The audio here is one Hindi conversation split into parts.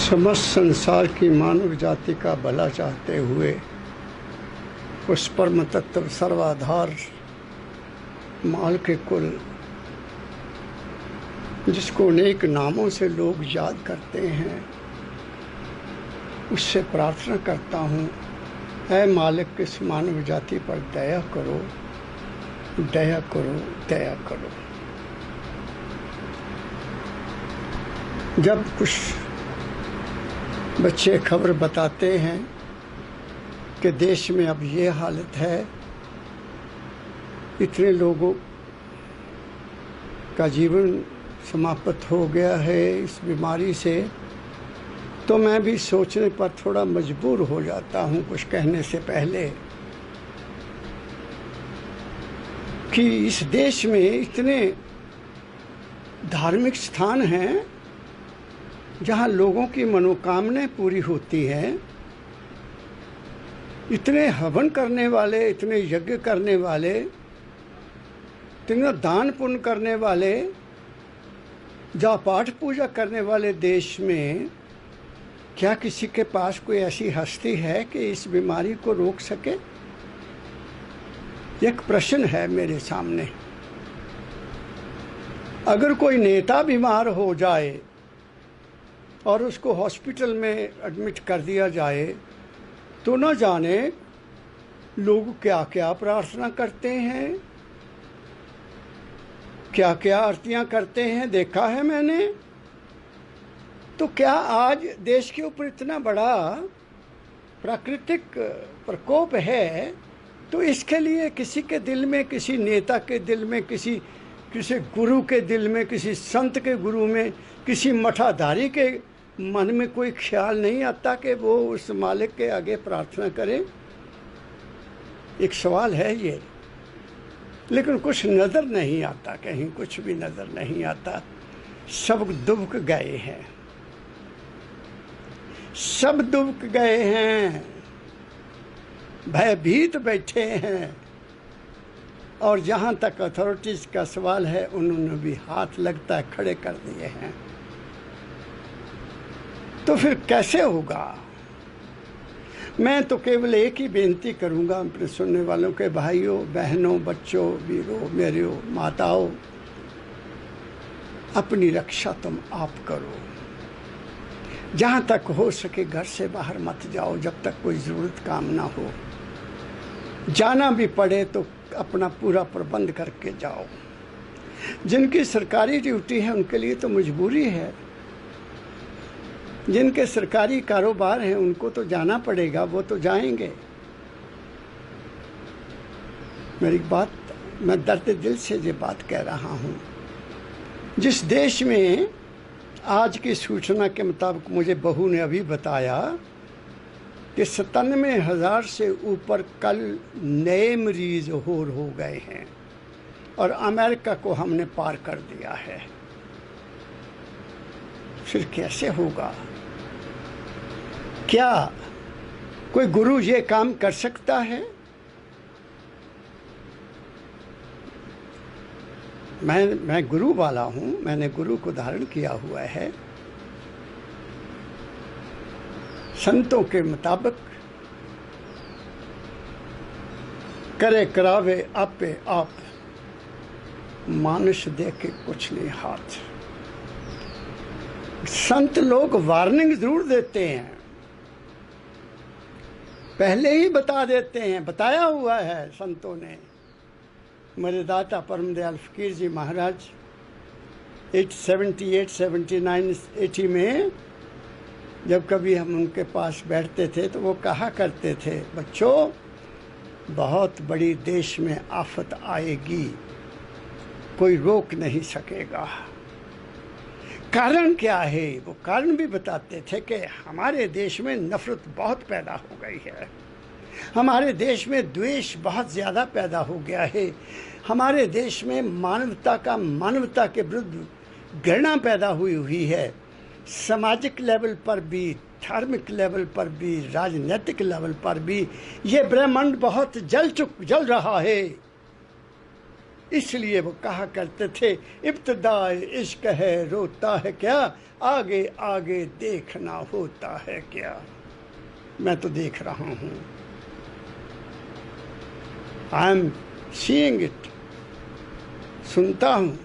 समस्त संसार की मानव जाति का भला चाहते हुए उस परम तत्व सर्वाधार माल के कुल जिसको अनेक नामों से लोग याद करते हैं, उससे प्रार्थना करता हूँ, ऐ मालिक इस मानव जाति पर दया करो, दया करो, दया करो। जब कुछ बच्चे खबर बताते हैं कि देश में अब ये हालत है, इतने लोगों का जीवन समाप्त हो गया है इस बीमारी से, तो मैं भी सोचने पर थोड़ा मजबूर हो जाता हूँ कुछ कहने से पहले कि इस देश में इतने धार्मिक स्थान हैं जहाँ लोगों की मनोकामनाएं पूरी होती हैं, इतने हवन करने वाले, इतने यज्ञ करने वाले, इतना दान पुण्य करने वाले, जहाँ पाठ पूजा करने वाले देश में क्या किसी के पास कोई ऐसी हस्ती है कि इस बीमारी को रोक सके? एक प्रश्न है मेरे सामने। अगर कोई नेता बीमार हो जाए और उसको हॉस्पिटल में एडमिट कर दिया जाए तो न जाने लोग क्या क्या प्रार्थना करते हैं, क्या क्या आरतियां करते हैं, देखा है मैंने। तो क्या आज देश के ऊपर इतना बड़ा प्राकृतिक प्रकोप है तो इसके लिए किसी के दिल में, किसी नेता के दिल में, किसी गुरु के दिल में, किसी संत के गुरु में, किसी मठाधारी के मन में कोई ख्याल नहीं आता कि वो उस मालिक के आगे प्रार्थना करे? एक सवाल है ये, लेकिन कुछ नज़र नहीं आता, कहीं कुछ भी नज़र नहीं आता। सब दुबक गए हैं, सब दुबक गए हैं, भयभीत बैठे हैं। और जहाँ तक अथॉरिटीज़ का सवाल है, उन्होंने भी हाथ लगता है खड़े कर दिए हैं। तो फिर कैसे होगा? मैं तो केवल एक ही बेनती करूंगा अपने सुनने वालों के भाइयों, बहनों, बच्चों, वीरों, मेरियों, माताओं, अपनी रक्षा तुम आप करो। जहाँ तक हो सके घर से बाहर मत जाओ जब तक कोई ज़रूरत काम ना हो। जाना भी पड़े तो अपना पूरा प्रबंध करके जाओ। जिनकी सरकारी ड्यूटी है उनके लिए तो मजबूरी है, जिनके सरकारी कारोबार हैं उनको तो जाना पड़ेगा, वो तो जाएंगे। मेरी बात, मैं दर्द दिल से ये बात कह रहा हूँ। जिस देश में आज की सूचना के मुताबिक मुझे बहू ने अभी बताया कि 97,000 से ऊपर कल नए मरीज हो गए हैं और अमेरिका को हमने पार कर दिया है। फिर कैसे होगा? क्या कोई गुरु ये काम कर सकता है? मैं गुरु वाला हूँ, मैंने गुरु को धारण किया हुआ है। संतों के मुताबिक करे करावे आपे आप, मानुष दे के कुछ नहीं हाथ। संत लोग वार्निंग जरूर देते हैं, पहले ही बता देते हैं, बताया हुआ है संतों ने। मेरे दाता परम दयाल फकीर जी महाराज 878, 79, 80 में जब कभी हम उनके पास बैठते थे तो वो कहा करते थे, बच्चों बहुत बड़ी देश में आफत आएगी, कोई रोक नहीं सकेगा। कारण क्या है? वो कारण भी बताते थे कि हमारे देश में नफरत बहुत पैदा हो गई है, हमारे देश में द्वेष बहुत ज़्यादा पैदा हो गया है, हमारे देश में मानवता के विरुद्ध घृणा पैदा हुई है, सामाजिक लेवल पर भी धार्मिक लेवल पर भी, राजनीतिक लेवल पर भी ये ब्रह्मांड बहुत जल रहा है। इसलिए वो कहा करते थे, इब्तिदाए इश्क है रोता है क्या, आगे आगे देखना होता है क्या। मैं तो देख रहा हूँ, आई एम सीइंग इट, सुनता हूँ,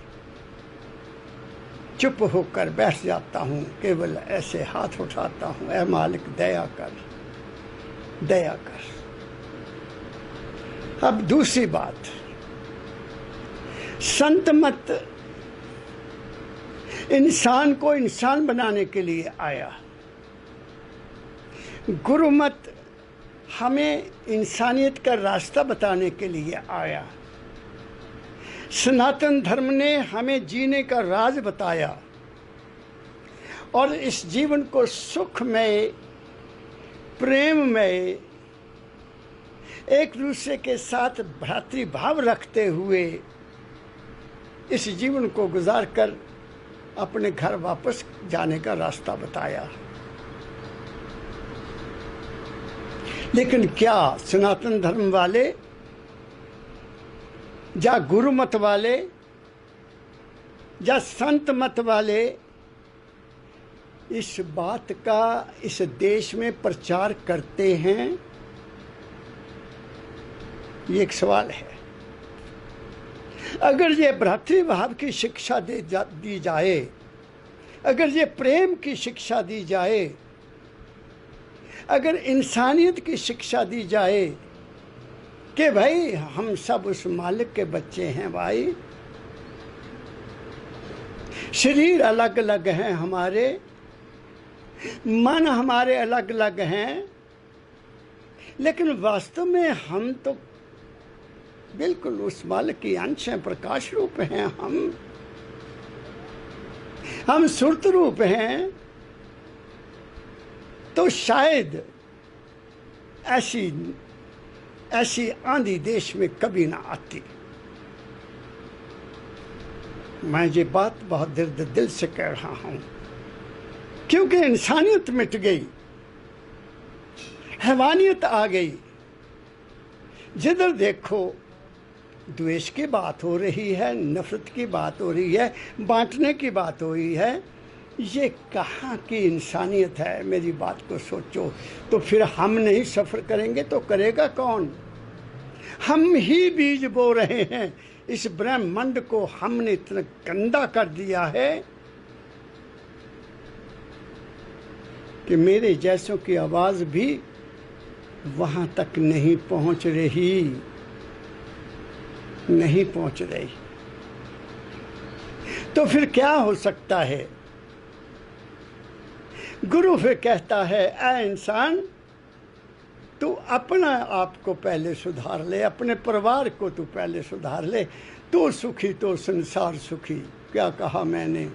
चुप होकर बैठ जाता हूँ, केवल ऐसे हाथ उठाता हूँ, ऐ मालिक दया कर, दया कर। अब दूसरी बात, संत मत इंसान को इंसान बनाने के लिए आया, गुरु मत हमें इंसानियत का रास्ता बताने के लिए आया, सनातन धर्म ने हमें जीने का राज बताया और इस जीवन को सुखमय, प्रेममय, एक दूसरे के साथ भ्रातृभाव रखते हुए इस जीवन को गुजारकर अपने घर वापस जाने का रास्ता बताया। लेकिन क्या सनातन धर्म वाले या गुरु मत वाले या संत मत वाले इस बात का इस देश में प्रचार करते हैं? ये एक सवाल है। अगर ये भ्रातृभाव की शिक्षा दी जाए, अगर ये प्रेम की शिक्षा दी जाए, अगर इंसानियत की शिक्षा दी जाए कि भाई हम सब उस मालिक के बच्चे हैं, भाई शरीर अलग अलग हैं हमारे, मन हमारे अलग अलग हैं, लेकिन वास्तव में हम तो बिल्कुल उस मालिक की अंश हैं, प्रकाश रूप हैं, हम सुरत रूप हैं। तो शायद ऐसी आंधी देश में कभी ना आती। मैं ये बात बहुत दिल से कह रहा हूं, क्योंकि इंसानियत मिट गई, हैवानियत आ गई। जिधर देखो द्वेष की बात हो रही है, नफरत की बात हो रही है, बांटने की बात हो रही है। ये कहाँ की इंसानियत है? मेरी बात को सोचो। तो फिर हम नहीं सफ़र करेंगे तो करेगा कौन? हम ही बीज बो रहे हैं। इस ब्रह्मांड को हमने इतना गंदा कर दिया है कि मेरे जैसों की आवाज़ भी वहाँ तक नहीं पहुँच रही, नहीं पहुँच रही। तो फिर क्या हो सकता है? गुरु फिर कहता है, ऐ इंसान, तू अपना आप को पहले सुधार ले, अपने परिवार को तू पहले सुधार ले। तू सुखी तो संसार सुखी। क्या कहा मैंने?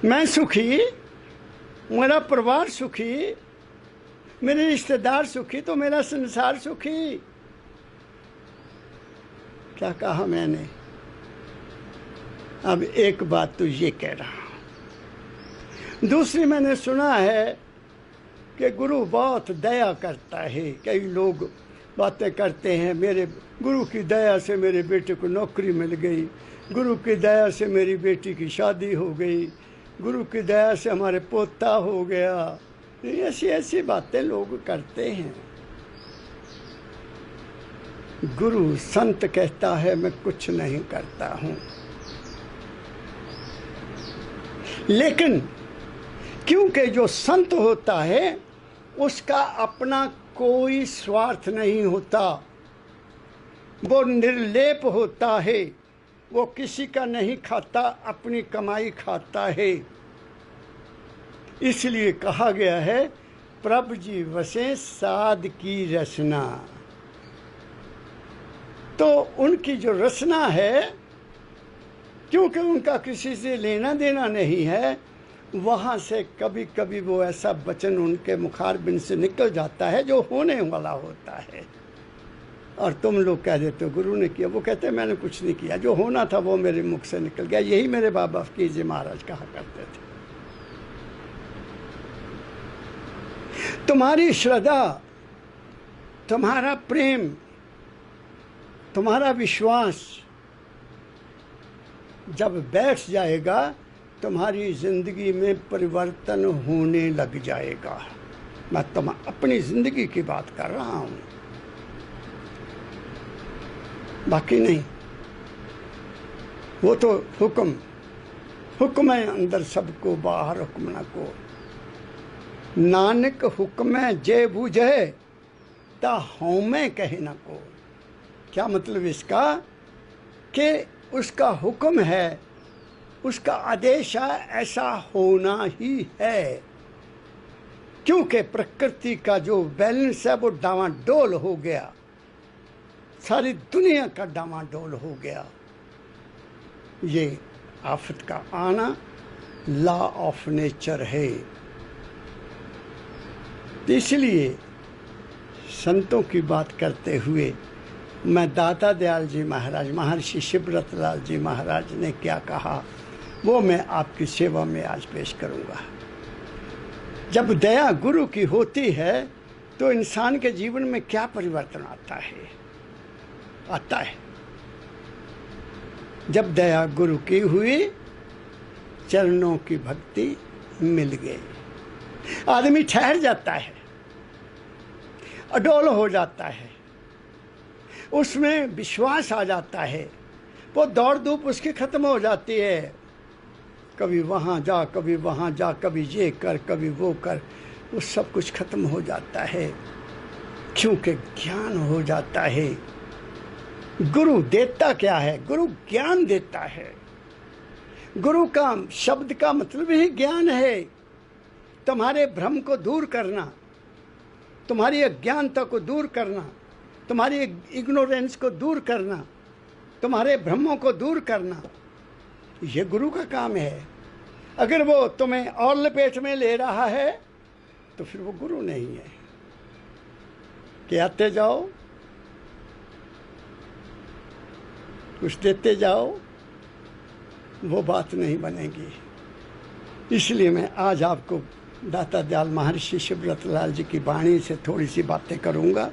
मैं सुखी, मेरा परिवार सुखी, मेरे रिश्तेदार सुखी तो मेरा संसार सुखी। क्या कहा मैंने? अब एक बात तो ये कह रहा हूं, दूसरी मैंने सुना है कि गुरु बहुत दया करता है। कई लोग बातें करते हैं, मेरे गुरु की दया से मेरे बेटे को नौकरी मिल गई, गुरु की दया से मेरी बेटी की शादी हो गई, गुरु की दया से हमारे पोता हो गया। ऐसी ऐसी बातें लोग करते हैं। गुरु संत कहता है मैं कुछ नहीं करता हूं, लेकिन क्योंकि जो संत होता है उसका अपना कोई स्वार्थ नहीं होता, वो निर्लेप होता है, वो किसी का नहीं खाता, अपनी कमाई खाता है। इसलिए कहा गया है, प्रभु जी वसे साध की रचना। तो उनकी जो रचना है, क्योंकि उनका किसी से लेना देना नहीं है, वहाँ से कभी कभी वो ऐसा वचन उनके मुखारबिन से निकल जाता है जो होने वाला होता है। और तुम लोग कह देते हो गुरु ने किया, वो कहते हैं मैंने कुछ नहीं किया, जो होना था वो मेरे मुख से निकल गया। यही मेरे बाबा कीजिए महाराज कहा करते थे। तुम्हारी श्रद्धा, तुम्हारा प्रेम, तुम्हारा विश्वास जब बैठ जाएगा, तुम्हारी जिंदगी में परिवर्तन होने लग जाएगा। मैं अपनी जिंदगी की बात कर रहा हूं, बाकी नहीं। वो तो हुक्म है अंदर सबको, बाहर हुक्म ना को। नानक हुक्म है जे बूझे ता हौमे कहे ना को। क्या मतलब इसका? कि उसका हुक्म है, उसका आदेश है, ऐसा होना ही है। क्योंकि प्रकृति का जो बैलेंस है वो डावाडोल हो गया, सारी दुनिया का डावाडोल हो गया। ये आफत का आना लॉ ऑफ नेचर है। इसलिए संतों की बात करते हुए मैं दाता दयाल जी महाराज, महर्षि शिवव्रत लाल जी महाराज ने क्या कहा वो मैं आपकी सेवा में आज पेश करूंगा। जब दया गुरु की होती है तो इंसान के जीवन में क्या परिवर्तन आता है। जब दया गुरु की हुई, चरणों की भक्ति मिल गई, आदमी ठहर जाता है, अडोल हो जाता है, उसमें विश्वास आ जाता है। वो दौड़ धूप उसकी खत्म हो जाती है। कभी वहाँ जा, कभी वहाँ जा, कभी ये कर, कभी वो कर, वो सब कुछ खत्म हो जाता है, क्योंकि ज्ञान हो जाता है। गुरु देता क्या है? गुरु ज्ञान देता है। गुरु का शब्द का मतलब ही ज्ञान है। तुम्हारे भ्रम को दूर करना, तुम्हारी अज्ञानता को दूर करना, तुम्हारी इग्नोरेंस को दूर करना, तुम्हारे भ्रमों को दूर करना, ये गुरु का काम है। अगर वो तुम्हें और लपेट में ले रहा है तो फिर वो गुरु नहीं है। कि आते जाओ, कुछ देते जाओ, वो बात नहीं बनेगी। इसलिए मैं आज आपको दाता दयाल महर्षि शिवव्रत लाल जी की वाणी से थोड़ी सी बातें करूंगा।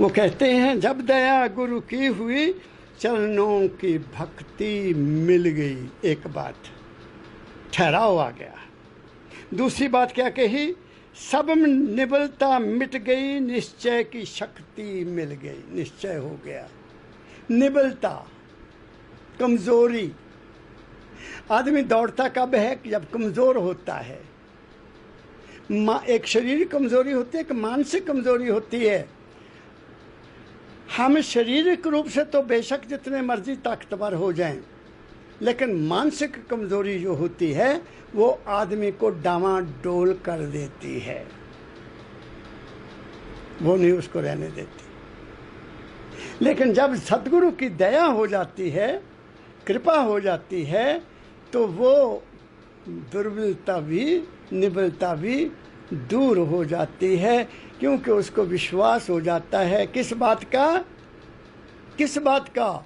वो कहते हैं, जब दया गुरु की हुई, चरणों की भक्ति मिल गई। एक बात, ठहराव आ गया। दूसरी बात क्या कही? सब निबलता मिट गई, निश्चय की शक्ति मिल गई। निश्चय हो गया। निबलता, कमजोरी। आदमी दौड़ता कब है? जब कमजोर होता है। एक शारीरिक कमजोरी होती है, एक मानसिक कमजोरी होती है। हम शारीरिक रूप से तो बेशक जितने मर्जी ताकतवर हो जाएं, लेकिन मानसिक कमजोरी जो होती है वो आदमी को डामाडोल कर देती है, वो नहीं उसको रहने देती। लेकिन जब सतगुरु की दया हो जाती है, कृपा हो जाती है, तो वो दुर्बलता भी, निबलता भी दूर हो जाती है, क्योंकि उसको विश्वास हो जाता है किस बात का? किस बात का?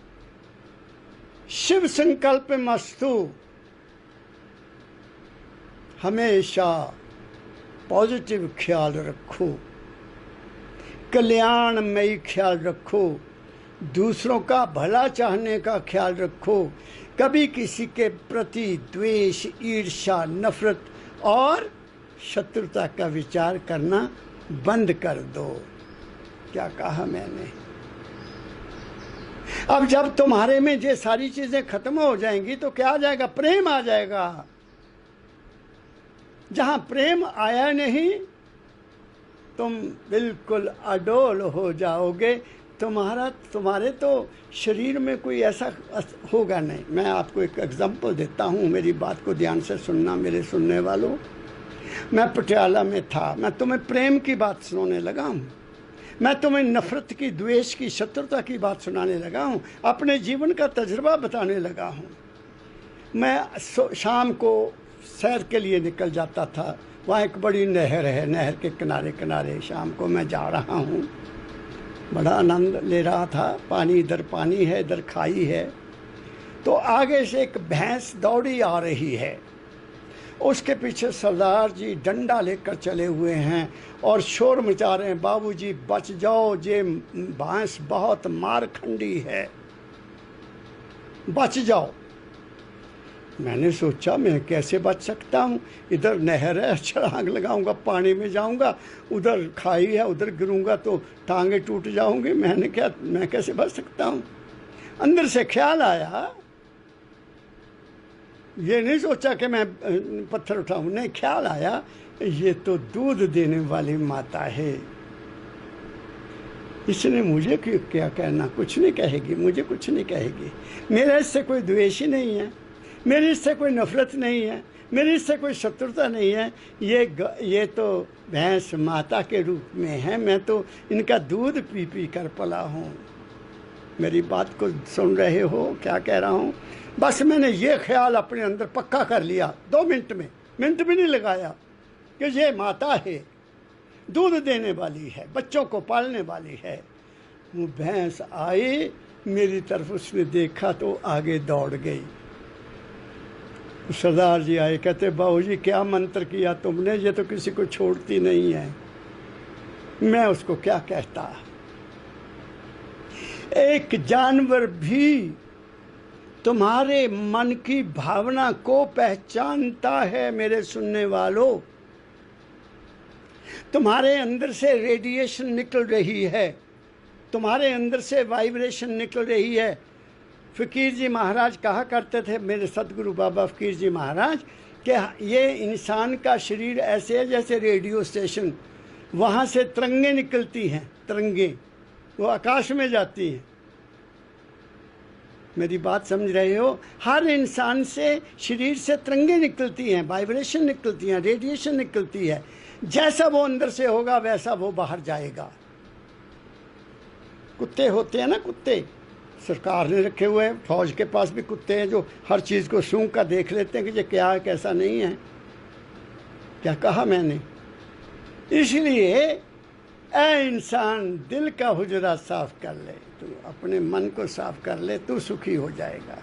शिव संकल्प मस्तु। हमेशा पॉजिटिव ख्याल रखो, कल्याणमयी ख्याल रखो, दूसरों का भला चाहने का ख्याल रखो। कभी किसी के प्रति द्वेष, ईर्ष्या, नफरत और शत्रुता का विचार करना बंद कर दो। क्या कहा मैंने? अब जब तुम्हारे में ये सारी चीजें खत्म हो जाएंगी तो क्या आ जाएगा? प्रेम आ जाएगा। जहां प्रेम आया नहीं, तुम बिल्कुल अडोल हो जाओगे। तुम्हारे तो शरीर में कोई ऐसा होगा नहीं। मैं आपको एक एग्जांपल देता हूँ, मेरी बात को ध्यान से सुनना मेरे सुनने वालों। मैं पटियाला में था, मैं तुम्हें प्रेम की बात सुनाने लगा हूँ, मैं तुम्हें नफरत की, द्वेष की, शत्रुता की बात सुनाने लगा हूँ, अपने जीवन का तजुर्बा बताने लगा हूँ। मैं शाम को सैर के लिए निकल जाता था। वहाँ एक बड़ी नहर है, नहर के किनारे किनारे शाम को मैं जा रहा हूँ, बड़ा आनंद ले रहा था। पानी, इधर पानी है, इधर खाई है। तो आगे से एक भैंस दौड़ी आ रही है। उसके पीछे सरदार जी डंडा लेकर चले हुए हैं और शोर मचा रहे हैं, बाबूजी बच जाओ, ये भैंस बहुत मारखंडी है, बच जाओ। मैंने सोचा मैं कैसे बच सकता हूँ, इधर नहर है, छलांग लगाऊंगा, पानी में जाऊंगा, उधर खाई है, उधर गिरूंगा तो टांगे टूट जाऊंगी। मैं कैसे बच सकता हूँ। अंदर से ख्याल आया, ये नहीं सोचा कि मैं पत्थर उठाऊं, नहीं, ख्याल आया ये तो दूध देने वाली माता है, इसने मुझे क्या कहना, कुछ नहीं कहेगी, मुझे कुछ नहीं कहेगी। मेरा इससे कोई द्वेष ही नहीं है, मेरी इससे कोई नफरत नहीं है, मेरी इससे कोई शत्रुता नहीं है। ये तो भैंस माता के रूप में है, मैं तो इनका दूध पी पी कर पला हूँ। मेरी बात को सुन रहे हो क्या कह रहा हूँ? बस मैंने ये ख्याल अपने अंदर पक्का कर लिया 2 मिनट में, मिनट भी नहीं लगाया, कि ये माता है, दूध देने वाली है, बच्चों को पालने वाली है। वो भैंस आई मेरी तरफ, उसने देखा तो आगे दौड़ गई। सरदार जी आए, कहते बाबूजी क्या मंत्र किया तुमने, ये तो किसी को छोड़ती नहीं है। मैं उसको क्या कहता। एक जानवर भी तुम्हारे मन की भावना को पहचानता है। मेरे सुनने वालों, तुम्हारे अंदर से रेडिएशन निकल रही है, तुम्हारे अंदर से वाइब्रेशन निकल रही है। फ़कीर जी महाराज कहा करते थे, मेरे सदगुरु बाबा फ़कीर जी महाराज, कि ये इंसान का शरीर ऐसे है जैसे रेडियो स्टेशन, वहाँ से तरंगें निकलती हैं, तरंगें वो आकाश में जाती हैं। मेरी बात समझ रहे हो? हर इंसान से, शरीर से तरंगें निकलती हैं, वाइब्रेशन निकलती हैं, रेडिएशन निकलती है। जैसा वो अंदर से होगा वैसा वो बाहर जाएगा। कुत्ते होते हैं ना, कुत्ते सरकार ने रखे हुए हैं, फौज के पास भी कुत्ते हैं जो हर चीज़ को सूंघ कर देख लेते हैं कि ये क्या है कैसा नहीं है। क्या कहा मैंने? इसलिए ऐ इंसान, दिल का हुजरा साफ कर ले, तू अपने मन को साफ कर ले, तू सुखी हो जाएगा।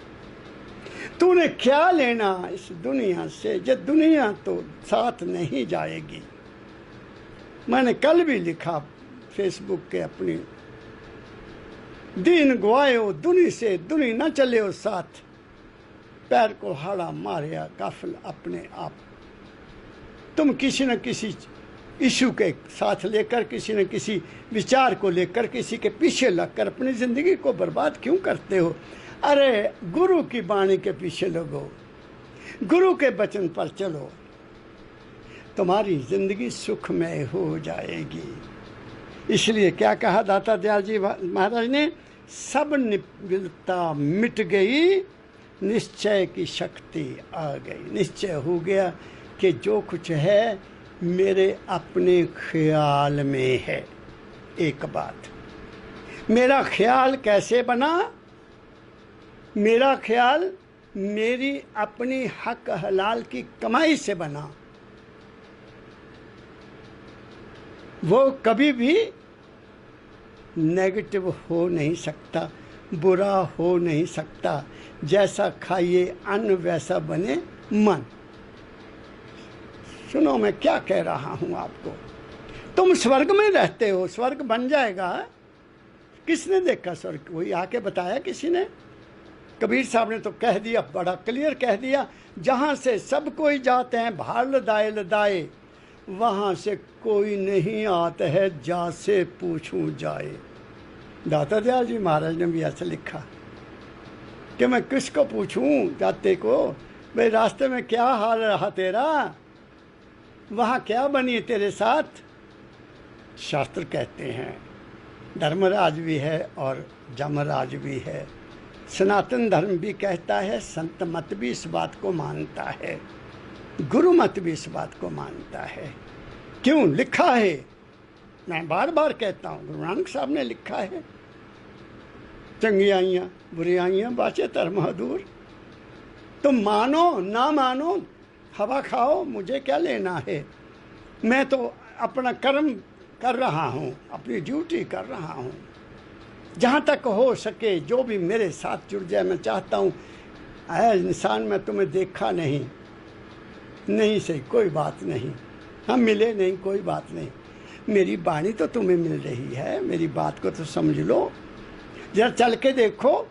तूने क्या लेना इस दुनिया से, ये दुनिया तो साथ नहीं जाएगी। मैंने कल भी लिखा फेसबुक के, अपनी दीन गवायो दुनी से, दुनी न चले हो साथ, पैर को हाड़ा मारिया काफिल अपने आप। तुम किसी न किसी इशू के साथ लेकर, किसी न किसी विचार को लेकर, किसी के पीछे लगकर अपनी ज़िंदगी को बर्बाद क्यों करते हो? अरे गुरु की वाणी के पीछे लगो, गुरु के वचन पर चलो, तुम्हारी ज़िंदगी सुखमय हो जाएगी। इसलिए क्या कहा दाता दयाल जी महाराज ने? सब निबिड़ता मिट गई, निश्चय की शक्ति आ गई। निश्चय हो गया कि जो कुछ है मेरे अपने ख्याल में है। एक बात, मेरा ख्याल कैसे बना? मेरा ख्याल मेरी अपनी हक हलाल की कमाई से बना। वो कभी भी नेगेटिव हो नहीं सकता, बुरा हो नहीं सकता। जैसा खाइए अन्न वैसा बने मन। सुनो मैं क्या कह रहा हूँ आपको। तुम स्वर्ग में रहते हो, स्वर्ग बन जाएगा। किसने देखा स्वर्ग? कोई आके बताया किसी ने? कबीर साहब ने तो कह दिया, बड़ा क्लियर कह दिया, जहाँ से सब कोई जाते हैं भार लदाए लदाए, वहाँ से कोई नहीं आता है जा से पूछूं जाए। दाता दयाल जी महाराज ने भी ऐसा लिखा कि मैं किसको पूछूं जाते को, भाई रास्ते में क्या हाल रहा तेरा, वहाँ क्या बनी तेरे साथ। शास्त्र कहते हैं धर्मराज भी है और जमराज भी है। सनातन धर्म भी कहता है, संत मत भी इस बात को मानता है, गुरु मत भी इस बात को मानता है। क्यों? लिखा है, मैं बार बार कहता हूँ, गुरु नानक साहब ने लिखा है, चंगियाइयाँ बुरियाइयाँ बाचे धर्म दूर। तुम मानो ना मानो, हवा खाओ, मुझे क्या लेना है। मैं तो अपना कर्म कर रहा हूँ, अपनी ड्यूटी कर रहा हूँ। जहाँ तक हो सके जो भी मेरे साथ जुड़ जाए, मैं चाहता हूँ ऐ इंसान मैं तुम्हें देखा नहीं, नहीं सही, कोई बात नहीं, हम मिले नहीं, कोई बात नहीं, मेरी वाणी तो तुम्हें मिल रही है, मेरी बात को तो समझ लो, जरा चल के देखो,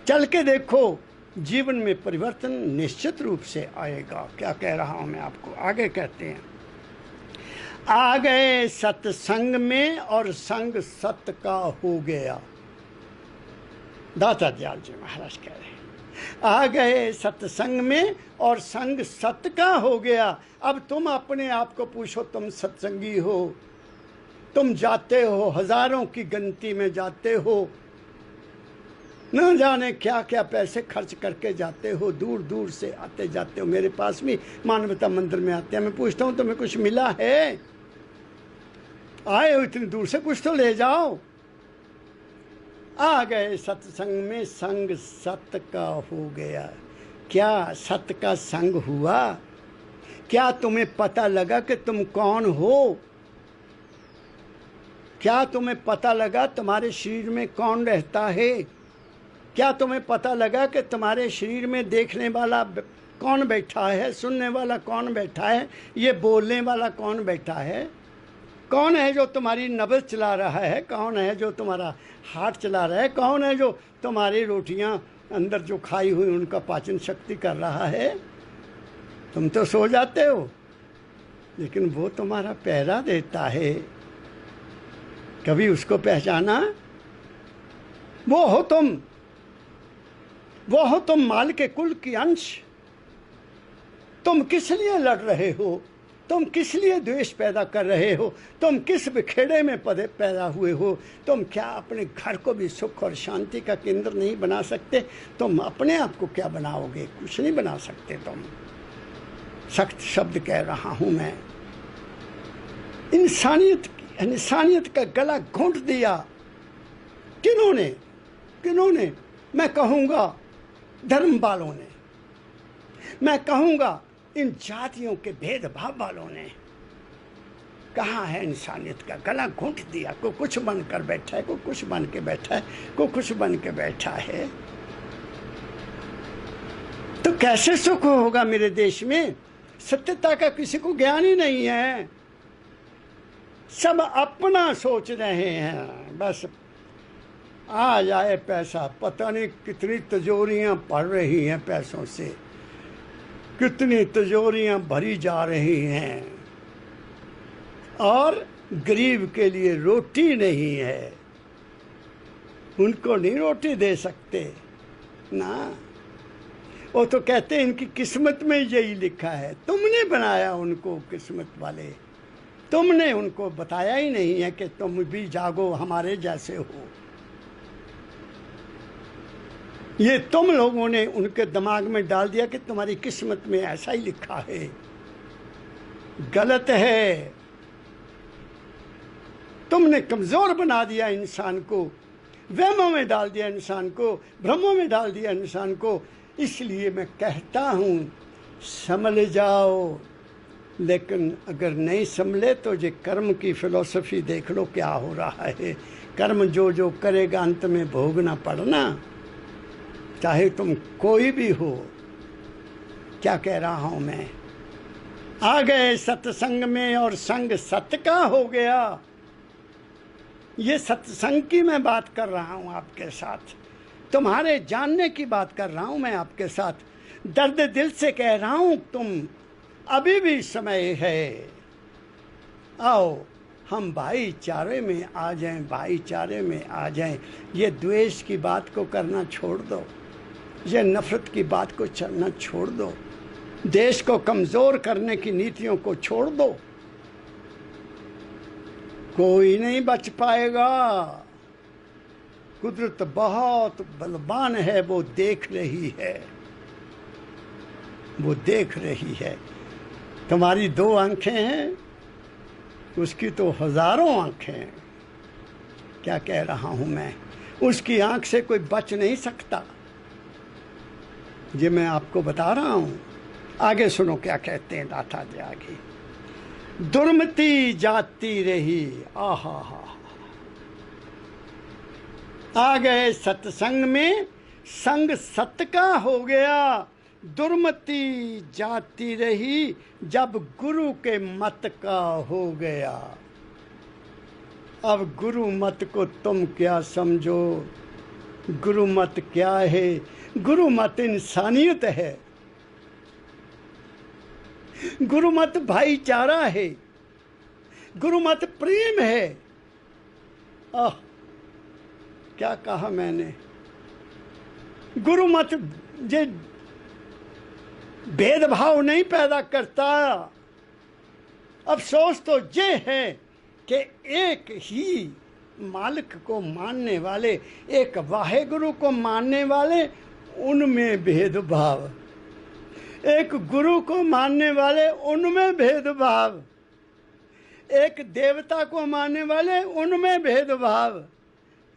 चल के देखो, जीवन में परिवर्तन निश्चित रूप से आएगा। क्या कह रहा हूं मैं आपको, आगे कहते हैं, आ गए सत्संग में और संग सत का हो गया। दाता दयाल जी महाराज कह रहे हैं, आ गए सत्संग में और संग सत का हो गया। अब तुम अपने आप को पूछो, तुम सत्संगी हो, तुम जाते हो, हजारों की गिनती में जाते हो, न जाने क्या क्या पैसे खर्च करके जाते हो, दूर दूर से आते जाते हो, मेरे पास भी मानवता मंदिर में आते हैं, मैं पूछता हूँ तुम्हें कुछ मिला है? आए हो इतनी दूर से, कुछ तो ले जाओ। आ गए सत्संग में, संग सत का हो गया। क्या सत का संग हुआ? क्या तुम्हें पता लगा कि तुम कौन हो? क्या तुम्हें पता लगा तुम्हारे शरीर में कौन रहता है? क्या तुम्हें पता लगा कि तुम्हारे शरीर में देखने वाला कौन बैठा है, सुनने वाला कौन बैठा है, ये बोलने वाला कौन बैठा है? कौन है जो तुम्हारी नब्ज़ चला रहा है? कौन है जो तुम्हारा हार्ट चला रहा है? कौन है जो तुम्हारी रोटियां अंदर जो खाई हुई उनका पाचन शक्ति कर रहा है? तुम तो सो जाते हो, लेकिन वो तुम्हारा पहरा देता है। कभी उसको पहचाना? वो हो तुम, वो हो तुम माल के कुल की अंश। तुम किस लिए लड़ रहे हो? तुम किस लिए द्वेष पैदा कर रहे हो? तुम किस बिखेड़े में पैदा हुए हो? तुम क्या अपने घर को भी सुख और शांति का केंद्र नहीं बना सकते? तुम अपने आप को क्या बनाओगे? कुछ नहीं बना सकते तुम। सख्त शब्द कह रहा हूं मैं। इंसानियत का गला घोंट दिया। किन्होंने? किन्होंने? मैं कहूँगा धर्म वालों ने, मैं कहूँगा इन जातियों के भेदभाव वालों ने। कहाँ है इंसानियत का गला घोंट दिया? कोई कुछ बनकर बैठा है, कोई कुछ बन के बैठा है, कोई कुछ बन के बैठा है। तो कैसे सुख होगा मेरे देश में? सत्यता का किसी को ज्ञान ही नहीं है। सब अपना सोच रहे हैं, बस आ जाए पैसा। पता नहीं कितनी तिजोरियां पड़ रही हैं पैसों से, कितनी तिजोरियां भरी जा रही हैं, और गरीब के लिए रोटी नहीं है। उनको नहीं रोटी दे सकते ना। वो तो कहते हैं इनकी किस्मत में यही लिखा है। तुमने बनाया उनको किस्मत वाले, तुमने उनको बताया ही नहीं है कि तुम भी जागो, हमारे जैसे हो। ये तुम लोगों ने उनके दिमाग में डाल दिया कि तुम्हारी किस्मत में ऐसा ही लिखा है। गलत है। तुमने कमजोर बना दिया इंसान को, वहमों में डाल दिया इंसान को, भ्रमों में डाल दिया इंसान को। इसलिए मैं कहता हूं संभल जाओ। लेकिन अगर नहीं संभले तो ये कर्म की फिलॉसफी देख लो क्या हो रहा है। कर्म जो जो करेगा अंत में भोगना पड़ना, चाहे तुम कोई भी हो। क्या कह रहा हूं मैं? आ गए सत्संग में और संग सत का हो गया। ये सत्संग की मैं बात कर रहा हूं आपके साथ, तुम्हारे जानने की बात कर रहा हूं मैं आपके साथ। दर्द दिल से कह रहा हूं, तुम अभी भी समय है। आओ हम भाईचारे में आ जाएं, भाईचारे में आ जाएं। ये द्वेष की बात को करना छोड़ दो, ये नफरत की बात को चलना छोड़ दो, देश को कमजोर करने की नीतियों को छोड़ दो। कोई नहीं बच पाएगा। कुदरत बहुत बलवान है, वो देख रही है, वो देख रही है। तुम्हारी 2 आंखें हैं, उसकी तो हजारों आंखें हैं। क्या कह रहा हूं मैं? उसकी आंख से कोई बच नहीं सकता। ये मैं आपको बता रहा हूं। आगे सुनो क्या कहते हैं दाता जी आगे। दुर्मति जाती रही, आहा हा। आ गए सत्संग में, संग सत का हो गया। दुर्मति जाती रही जब गुरु के मत का हो गया। अब गुरु मत को तुम क्या समझो, गुरु मत क्या है? गुरु मत इंसानियत है, गुरु मत भाईचारा है, गुरु मत प्रेम है। आह, क्या कहा मैंने? गुरु मत जे भेदभाव नहीं पैदा करता। अफसोस तो ये है कि एक ही मालिक को मानने वाले, एक वाहेगुरु को मानने वाले, उनमें भेदभाव। एक गुरु को मानने वाले, उनमें भेदभाव। एक देवता को मानने वाले, उनमें भेदभाव।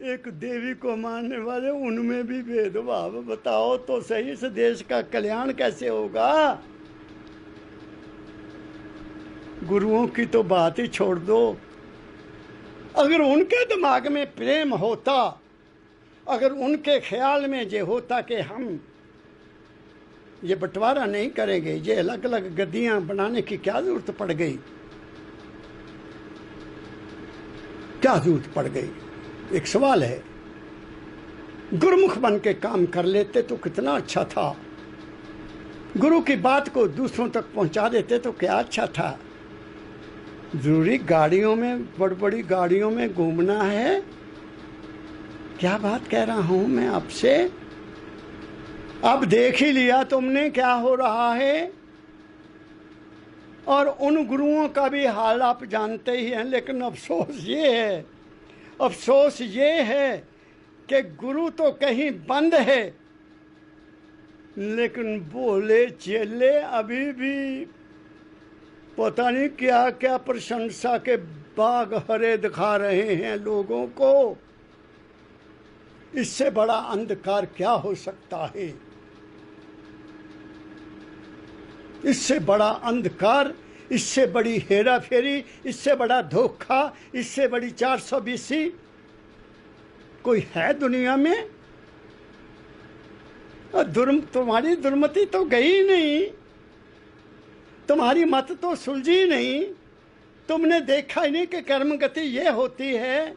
एक देवी को मानने वाले, उनमें भी भेदभाव। बताओ तो सही, इस देश का कल्याण कैसे होगा? गुरुओं की तो बात ही छोड़ दो। अगर उनके दिमाग में प्रेम होता, अगर उनके ख्याल में ये होता कि हम ये बंटवारा नहीं करेंगे, ये अलग अलग गद्दियां बनाने की क्या जरूरत पड़ गई? क्या जरूरत पड़ गई? एक सवाल है। गुरुमुख बन के काम कर लेते तो कितना अच्छा था। गुरु की बात को दूसरों तक पहुंचा देते तो क्या अच्छा था। जरूरी गाड़ियों में, बड़ी बड़ी गाड़ियों में घूमना है? क्या बात कह रहा हूं मैं आपसे। अब देख ही लिया तुमने क्या हो रहा है, और उन गुरुओं का भी हाल आप जानते ही हैं। लेकिन अफसोस ये है, अफसोस ये है कि गुरु तो कहीं बंद है, लेकिन बोले चेले अभी भी पता नहीं क्या क्या प्रशंसा के बाग हरे दिखा रहे हैं लोगों को। इससे बड़ा अंधकार क्या हो सकता है? इससे बड़ा अंधकार, इससे बड़ी हेरा फेरी, इससे बड़ा धोखा, इससे बड़ी 420 कोई है दुनिया में? तुम्हारी दुर्मति तो गई नहीं, तुम्हारी मत तो सुलझी नहीं। तुमने देखा ही नहीं कि कर्म गति ये होती है।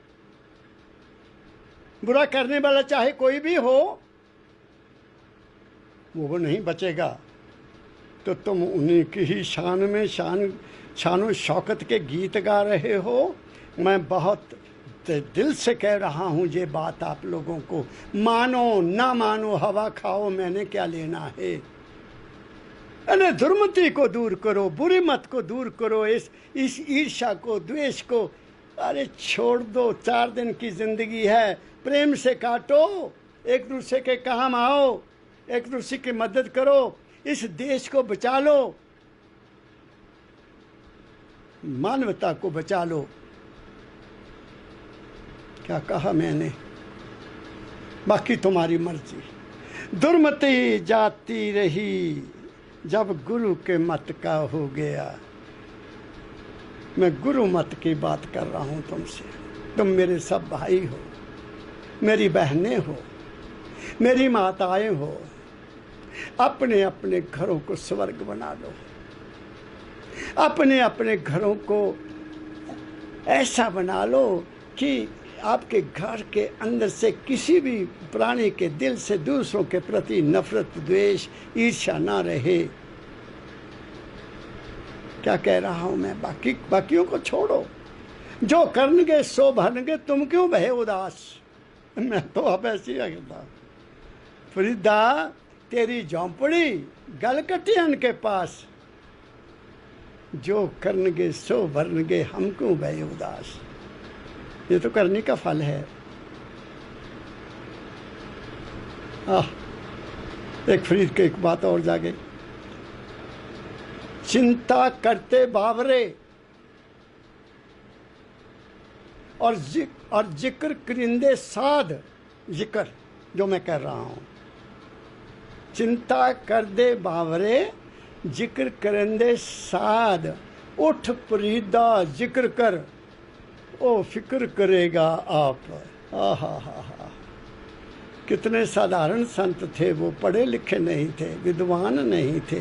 बुरा करने वाला चाहे कोई भी हो, वो नहीं बचेगा। तो तुम उन्हीं की ही शान में शानो शौकत के गीत गा रहे हो। मैं बहुत दिल से कह रहा हूँ ये बात आप लोगों को। मानो ना मानो, हवा खाओ, मैंने क्या लेना है। अरे दुर्मति को दूर करो, बुरी मत को दूर करो, इस ईर्ष्या को, द्वेष को अरे छोड़ दो। 4 दिन की जिंदगी है, प्रेम से काटो, एक दूसरे के काम आओ, एक दूसरे की मदद करो, इस देश को बचा लो, मानवता को बचा लो। क्या कहा मैंने? बाकी तुम्हारी मर्जी। दुर्मति जाती रही जब गुरु के मत का हो गया। मैं गुरु मत की बात कर रहा हूं तुमसे। तुम मेरे सब भाई हो, मेरी बहनें हो, मेरी माताएं हो। अपने अपने घरों को स्वर्ग बना लो। अपने अपने घरों को ऐसा बना लो कि आपके घर के अंदर से किसी भी प्राणी के दिल से दूसरों के प्रति नफरत, द्वेष, ईर्ष्या ना रहे। क्या कह रहा हूं मैं? बाकियों को छोड़ो। जो करनगे सो भरनगे, तुम क्यों भय उदास। मैं तो अब ऐसी कहता, फरीदा तेरी झोंपड़ी गलकटियन के पास। जो करनगे सो भरनगे, हम क्यों भय उदास। ये तो करने का फल है। एक फरीद के एक बात और जागे। चिंता करते बावरे और जिक्र करिंदे साध। जिक्र जो मैं कर रहा हूं, चिंता कर दे बावरे, जिक्र करिंदे साध। उठ फरीदा जिक्र कर, ओ फिक्र करेगा आप। कितने साधारण संत थे, वो पढ़े लिखे नहीं थे, विद्वान नहीं थे,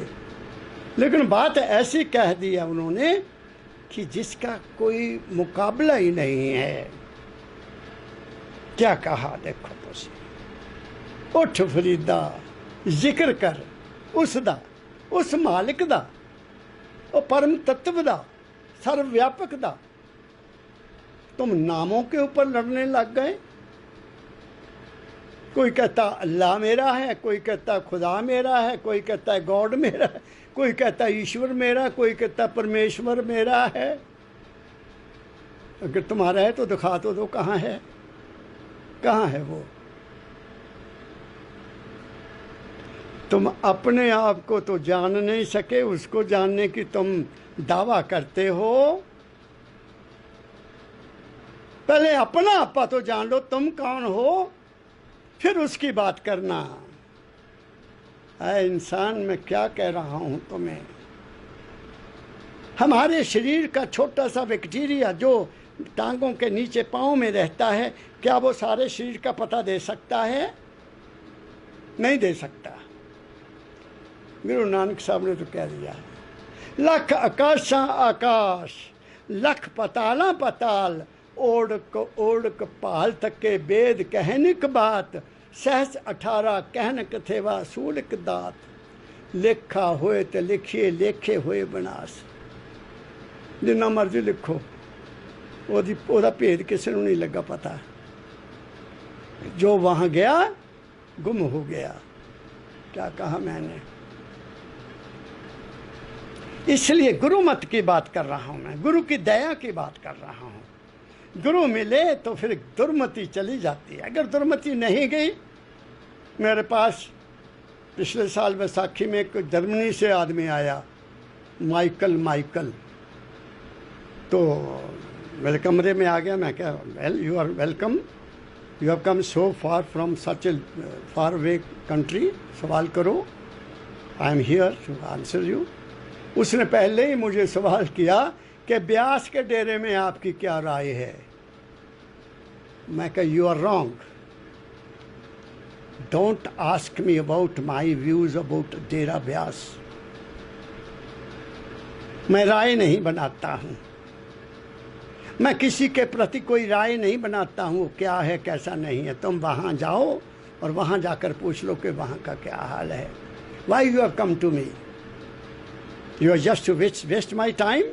लेकिन बात ऐसी कह दिया उन्होंने कि जिसका कोई मुकाबला ही नहीं है। क्या कहा देखो तुसी, उठ फरीदा जिक्र कर उसदा, उस मालिक दा, वो परम तत्व दा, सर्वव्यापक दा। तुम नामों के ऊपर लड़ने लग गए। कोई कहता अल्लाह मेरा है, कोई कहता खुदा मेरा है, कोई कहता है गॉड मेरा है, कोई कहता है ईश्वर मेरा, कोई कहता परमेश्वर मेरा है। अगर तुम्हारा है तो दिखा तो दो, कहाँ है, कहाँ है वो। तुम अपने आप को तो जान नहीं सके, उसको जानने की तुम दावा करते हो। पहले अपना आपा तो जान लो, तुम कौन हो, फिर उसकी बात करना। ऐ इंसान, मैं क्या कह रहा हूं तुम्हें। हमारे शरीर का छोटा सा बैक्टीरिया जो टांगों के नीचे पाँव में रहता है, क्या वो सारे शरीर का पता दे सकता है? नहीं दे सकता। गुरु नानक साहब ने तो कह दिया, लख आकाशा आकाश, लख पताला पताल, ओढ़क पाल तके वेद कहनिक बात, सहस 18 कहनक थेवा सूलिक दात, लेखा होए तो लिखिए, लेखे होए बनास। जिन्ना मर्जी लिखो, ओदा भेद किसी को नहीं लगा पता। जो वहाँ गया गुम हो गया। क्या कहा मैंने? इसलिए गुरु मत की बात कर रहा हूँ मैं, गुरु की दया की बात कर रहा हूँ। गुरु मिले तो फिर दुर्मति चली जाती है। अगर दुर्मति नहीं गई, मेरे पास पिछले साल बैसाखी में एक जर्मनी से आदमी आया, माइकल, तो मेरे कमरे में आ गया। मैं क्या, well you are welcome, you have come so far from such a far away country, सवाल करो, I am here to answer you. उसने पहले ही मुझे सवाल किया कि ब्यास के डेरे में आपकी क्या राय है। मैं कहा, you are wrong, don't ask me about my views about Dera Beas. मैं राय नहीं बनाता हूँ, मैं किसी के प्रति कोई राय नहीं बनाता हूँ, क्या है कैसा नहीं है। तुम वहाँ जाओ और वहाँ जाकर पूछ लो कि वहाँ का क्या हाल है। Why you have come to me, you are just to waste my time.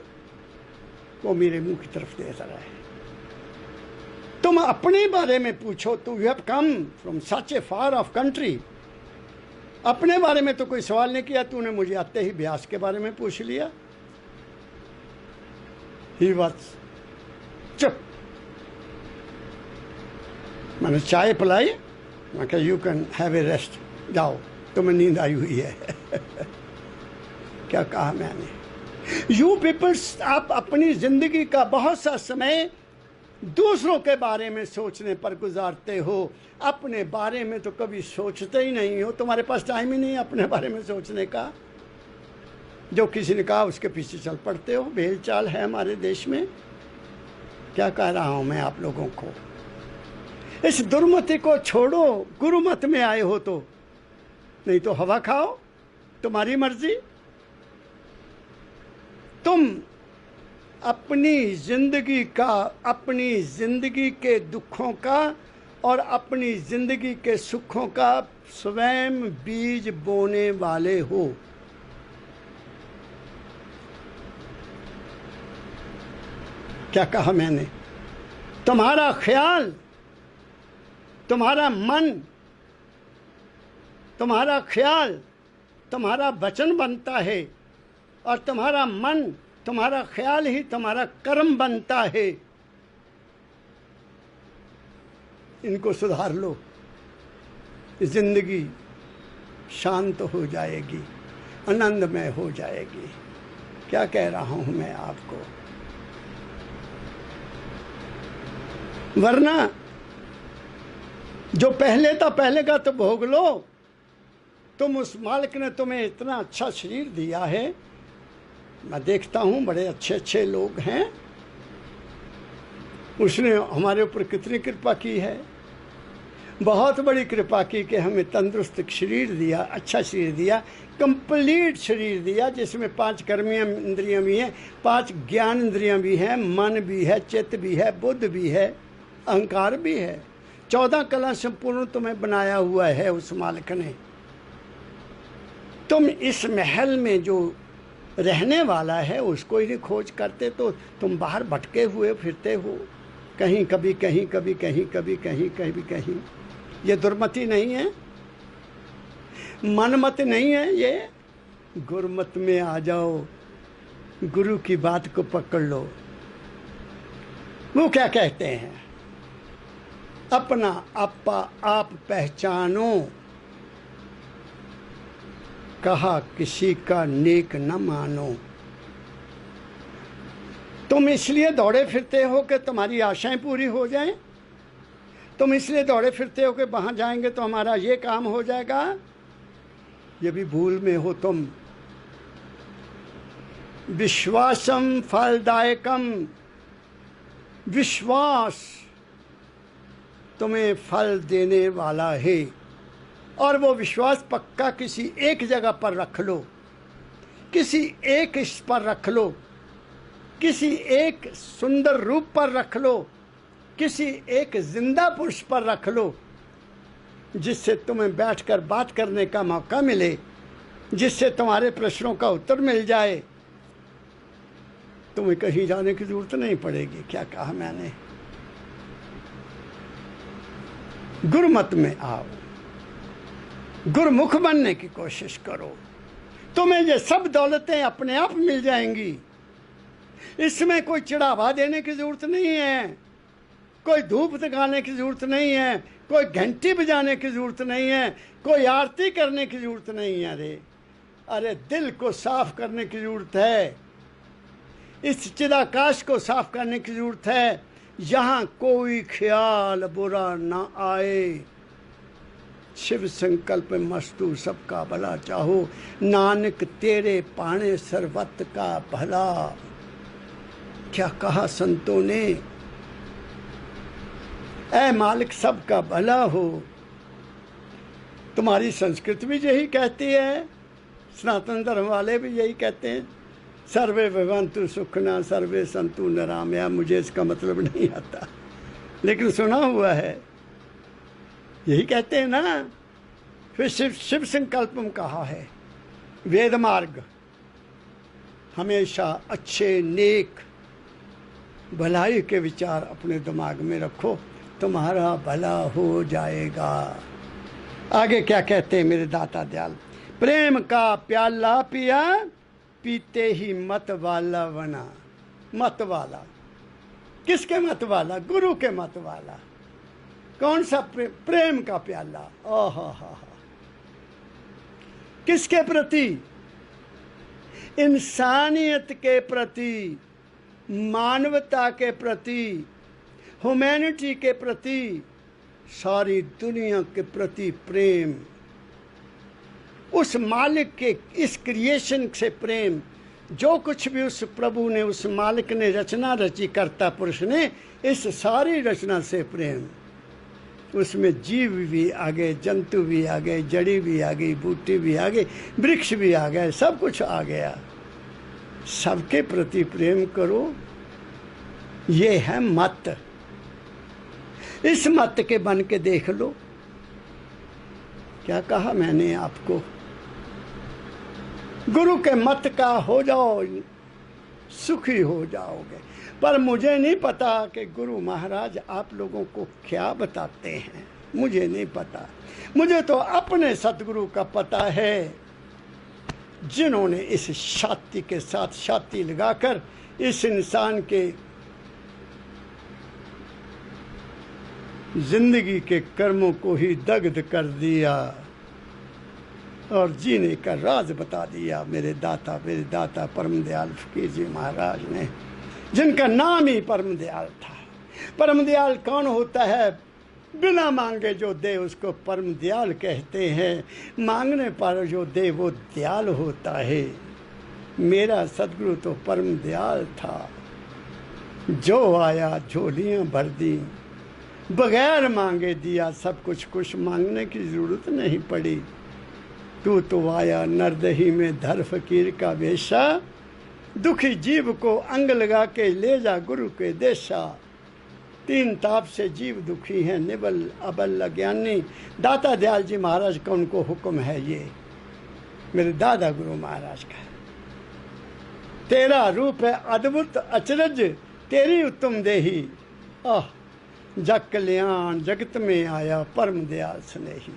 वो मेरे मुंह की तरफ देता रहे। तुम अपने बारे में पूछो, तो you have come from such a far of country. अपने बारे में तो कोई सवाल नहीं किया, तूने मुझे आते ही ब्यास के बारे में पूछ लिया। ही वॉज चुप। मैंने चाय पिलाई, मैं कहा you can have a rest, जाओ तुम्हें नींद आई हुई है। क्या कहा मैंने? यू पीपल्स, आप अपनी जिंदगी का बहुत सा समय दूसरों के बारे में सोचने पर गुजारते हो, अपने बारे में तो कभी सोचते ही नहीं हो। तुम्हारे पास टाइम ही नहीं है अपने बारे में सोचने का। जो किसी ने कहा उसके पीछे चल पड़ते हो। भेल चाल है हमारे देश में। क्या कह रहा हूं मैं आप लोगों को? इस दुर्मति को छोड़ो, गुरु मत में आए हो तो, नहीं तो हवा खाओ, तुम्हारी मर्जी। तुम अपनी जिंदगी का, अपनी जिंदगी के दुखों का और अपनी जिंदगी के सुखों का स्वयं बीज बोने वाले हो। क्या कहा मैंने? तुम्हारा ख्याल, तुम्हारा मन, तुम्हारा ख्याल तुम्हारा वचन बनता है, और तुम्हारा मन, तुम्हारा ख्याल ही तुम्हारा कर्म बनता है। इनको सुधार लो, जिंदगी शांत हो जाएगी, आनंदमय हो जाएगी। क्या कह रहा हूं मैं आपको? वरना जो पहले था पहले का तो भोग लो। तुम, उस मालिक ने तुम्हें इतना अच्छा शरीर दिया है। मैं देखता हूँ बड़े अच्छे अच्छे लोग हैं, उसने हमारे ऊपर कितनी कृपा की है। बहुत बड़ी कृपा की कि हमें तंदुरुस्त शरीर दिया, अच्छा शरीर दिया, कंप्लीट शरीर दिया, जिसमें 5 कर्में इंद्रियां भी हैं, 5 ज्ञान इंद्रियां भी हैं, मन भी है, चित्त भी है, बुद्ध भी है, अहंकार भी है। 14 कला संपूर्ण तुम्हें बनाया हुआ है उस मालिक ने। तुम इस महल में जो रहने वाला है उसको ही नहीं खोज करते तो तुम बाहर भटके हुए फिरते हो, कहीं कभी कहीं, कभी कहीं, कभी कहीं, कभी कहीं। ये दुर्मति नहीं है, मनमत नहीं है, ये गुरुमत में आ जाओ, गुरु की बात को पकड़ लो। वो क्या कहते हैं, अपना आपा आप पहचानो, कहा किसी का नेक न मानो। तुम इसलिए दौड़े फिरते हो कि तुम्हारी आशाएं पूरी हो जाएं, तुम इसलिए दौड़े फिरते हो कि वहां जाएंगे तो हमारा ये काम हो जाएगा, ये भी भूल में हो तुम। विश्वासम फलदायकम, विश्वास तुम्हें फल देने वाला है, और वो विश्वास पक्का किसी एक जगह पर रख लो, किसी एक इस पर रख लो, किसी एक सुंदर रूप पर रख लो, किसी एक जिंदा पुरुष पर रख लो, जिससे तुम्हें बैठकर बात करने का मौका मिले, जिससे तुम्हारे प्रश्नों का उत्तर मिल जाए। तुम्हें कहीं जाने की जरूरत नहीं पड़ेगी। क्या कहा मैंने? गुरुमत में आओ, गुरुमुख बनने की कोशिश करो, तुम्हें ये सब दौलतें अपने आप मिल जाएंगी। इसमें कोई चढ़ावा देने की जरूरत नहीं है, कोई धूप दिखाने की जरूरत नहीं है, कोई घंटी बजाने की जरूरत नहीं है, कोई आरती करने की जरूरत नहीं है। अरे दिल को साफ करने की जरूरत है, इस चिदाकाश को साफ करने की जरूरत है, यहाँ कोई ख्याल बुरा ना आए। शिव संकल्प मस्तु सबका भला चाहो, नानक तेरे पाने सर्वत का भला। क्या कहा संतों ने? ऐ मालिक सबका भला हो। तुम्हारी संस्कृति भी यही कहती है, सनातन धर्म वाले भी यही कहते हैं, सर्वे भवन्तु सुखना सर्वे संतु निरामया। मुझे इसका मतलब नहीं आता, लेकिन सुना हुआ है, यही कहते हैं ना। फिर शिव संकल्प में कहा है, वेद मार्ग हमेशा अच्छे नेक भलाई के विचार अपने दिमाग में रखो, तुम्हारा भला हो जाएगा। आगे क्या कहते हैं मेरे दाता दयाल? प्रेम का प्याला पिया, पीते ही मत वाला बना। मत वाला किसके मत वाला? गुरु के मत वाला। कौन सा प्रेम का प्याला? ओह किसके प्रति? इंसानियत के प्रति, मानवता के प्रति, ह्यूमैनिटी के प्रति, सारी दुनिया के प्रति प्रेम। उस मालिक के, इस क्रिएशन से प्रेम। जो कुछ भी उस प्रभु ने, उस मालिक ने रचना रची, कर्ता पुरुष ने, इस सारी रचना से प्रेम। उसमें जीव भी आ गए, जंतु भी आ गए, जड़ी भी आ गई, बूटी भी आ गई, वृक्ष भी आ गए, सब कुछ आ गया। सबके प्रति प्रेम करो, ये है मत। इस मत के बन के देख लो। क्या कहा मैंने आपको? गुरु के मत का हो जाओ, सुखी हो जाओगे। पर मुझे नहीं पता कि गुरु महाराज आप लोगों को क्या बताते हैं, मुझे नहीं पता। मुझे तो अपने सतगुरु का पता है, जिन्होंने इस छाती के साथ छाती लगाकर इस इंसान के जिंदगी के कर्मों को ही दग्ध कर दिया और जीने का राज बता दिया। मेरे दाता परम दयाल फकीर जी महाराज ने, जिनका नाम ही परम दयाल था। परम दयाल कौन होता है? बिना मांगे जो दे उसको परम दयाल कहते हैं, मांगने पर जो दे वो दयाल होता है। मेरा सदगुरु तो परम दयाल था, जो आया झोलियां भर दी, बगैर मांगे दिया सब कुछ, कुछ मांगने की जरूरत नहीं पड़ी। तू तो आया नरदही में धर फकीर का वेशा, दुखी जीव को अंग लगा के ले जा गुरु के देशा। तीन ताप से जीव दुखी हैं, निबल अबल अज्ञानी। दाता दयाल जी महाराज का उनको हुक्म है, ये मेरे दादा गुरु महाराज का है। तेरा रूप है अद्भुत अचरज, तेरी उत्तम देही। आह जग कल्याण जगत में आया परम दयाल स्नेही।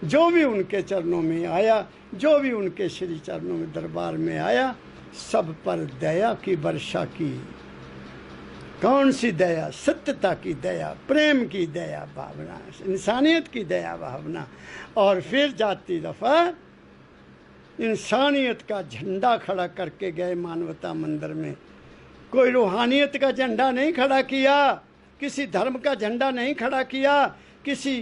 जो भी उनके चरणों में आया, जो भी उनके श्री चरणों में दरबार में आया, सब पर दया की वर्षा की। कौन सी दया? सत्यता की दया, प्रेम की दया भावना, इंसानियत की दया भावना। और फिर जाती दफा इंसानियत का झंडा खड़ा करके गए मानवता मंदिर में। कोई रूहानियत का झंडा नहीं खड़ा किया, किसी धर्म का झंडा नहीं खड़ा किया, किसी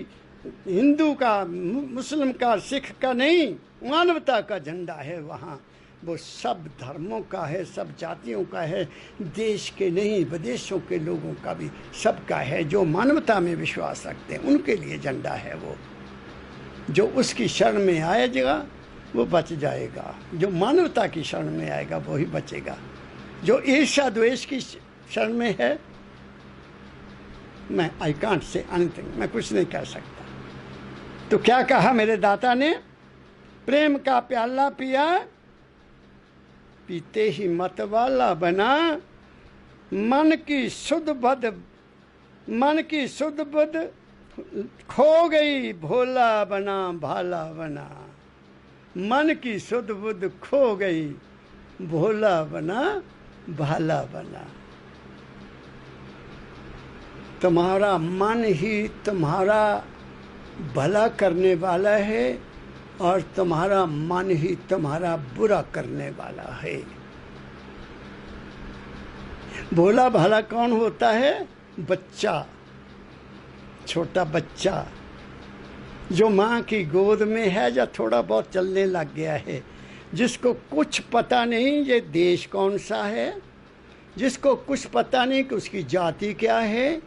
हिंदू का, मुस्लिम का, सिख का नहीं, मानवता का झंडा है वहाँ। वो सब धर्मों का है, सब जातियों का है, देश के नहीं विदेशों के लोगों का भी सबका है। जो मानवता में विश्वास रखते हैं उनके लिए झंडा है वो। जो उसकी शरण में आएगा वो बच जाएगा, जो मानवता की शरण में आएगा वो ही बचेगा। जो ईर्ष्या द्वेष की शरण में है, मैं आई कांट से एनीथिंग, मैं कुछ नहीं कर सकता। तो क्या कहा मेरे दाता ने? प्रेम का प्याला पिया, पीते ही मत वाला बना। मन की सुध बुध खो गई, भोला बना भाला बना। मन की सुध बुध खो गई, भोला बना भाला बना। तुम्हारा मन ही तुम्हारा भला करने वाला है और तुम्हारा मन ही तुम्हारा बुरा करने वाला है। भोला भाला कौन होता है? बच्चा, छोटा बच्चा जो माँ की गोद में है या थोड़ा बहुत चलने लग गया है, जिसको कुछ पता नहीं ये देश कौन सा है, जिसको कुछ पता नहीं कि उसकी जाति क्या है,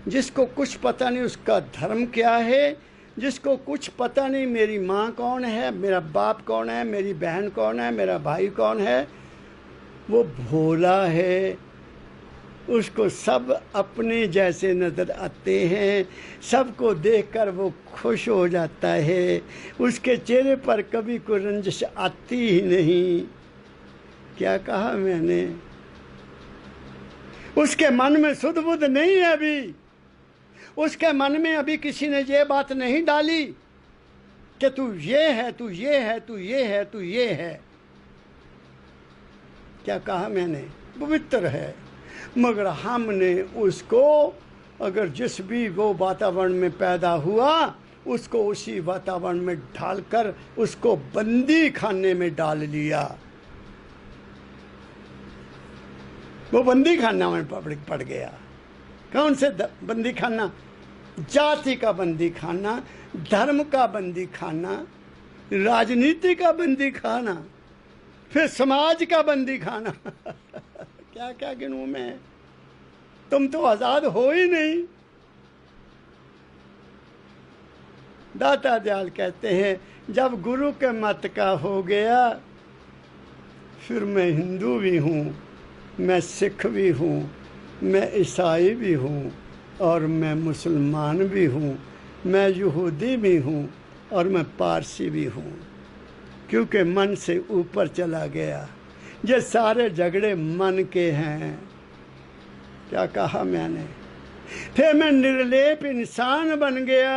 जिसको कुछ पता नहीं उसका धर्म क्या है, जिसको कुछ पता नहीं मेरी माँ कौन है, मेरा बाप कौन है, मेरी बहन कौन है, मेरा भाई कौन है, वो भोला है। उसको सब अपने जैसे नज़र आते हैं, सबको देखकर वो खुश हो जाता है, उसके चेहरे पर कभी कोई रंजिश आती ही नहीं। क्या कहा मैंने? उसके मन में सुध बुध नहीं है अभी, उसके मन में अभी किसी ने ये बात नहीं डाली कि तू ये है, तू ये है, तू ये है, तू ये है। क्या कहा मैंने? पवित्र है। मगर हमने उसको, अगर जिस भी वो वातावरण में पैदा हुआ, उसको उसी वातावरण में ढालकर उसको बंदी खाने में डाल लिया। वो बंदी खाना में पड़ गया। कौन से बंदी खाना? जाति का बंदी खाना, धर्म का बंदी खाना, राजनीति का बंदी खाना, फिर समाज का बंदी खाना। क्या क्या गिनूं मैं? तुम तो आजाद हो ही नहीं। दाता दयाल कहते हैं, जब गुरु के मत का हो गया, फिर मैं हिंदू भी हूँ, मैं सिख भी हूँ, मैं ईसाई भी हूँ और मैं मुसलमान भी हूँ, मैं यहूदी भी हूँ और मैं पारसी भी हूँ, क्योंकि मन से ऊपर चला गया। ये सारे झगड़े मन के हैं। क्या कहा मैंने? फिर मैं निर्लेप इंसान बन गया।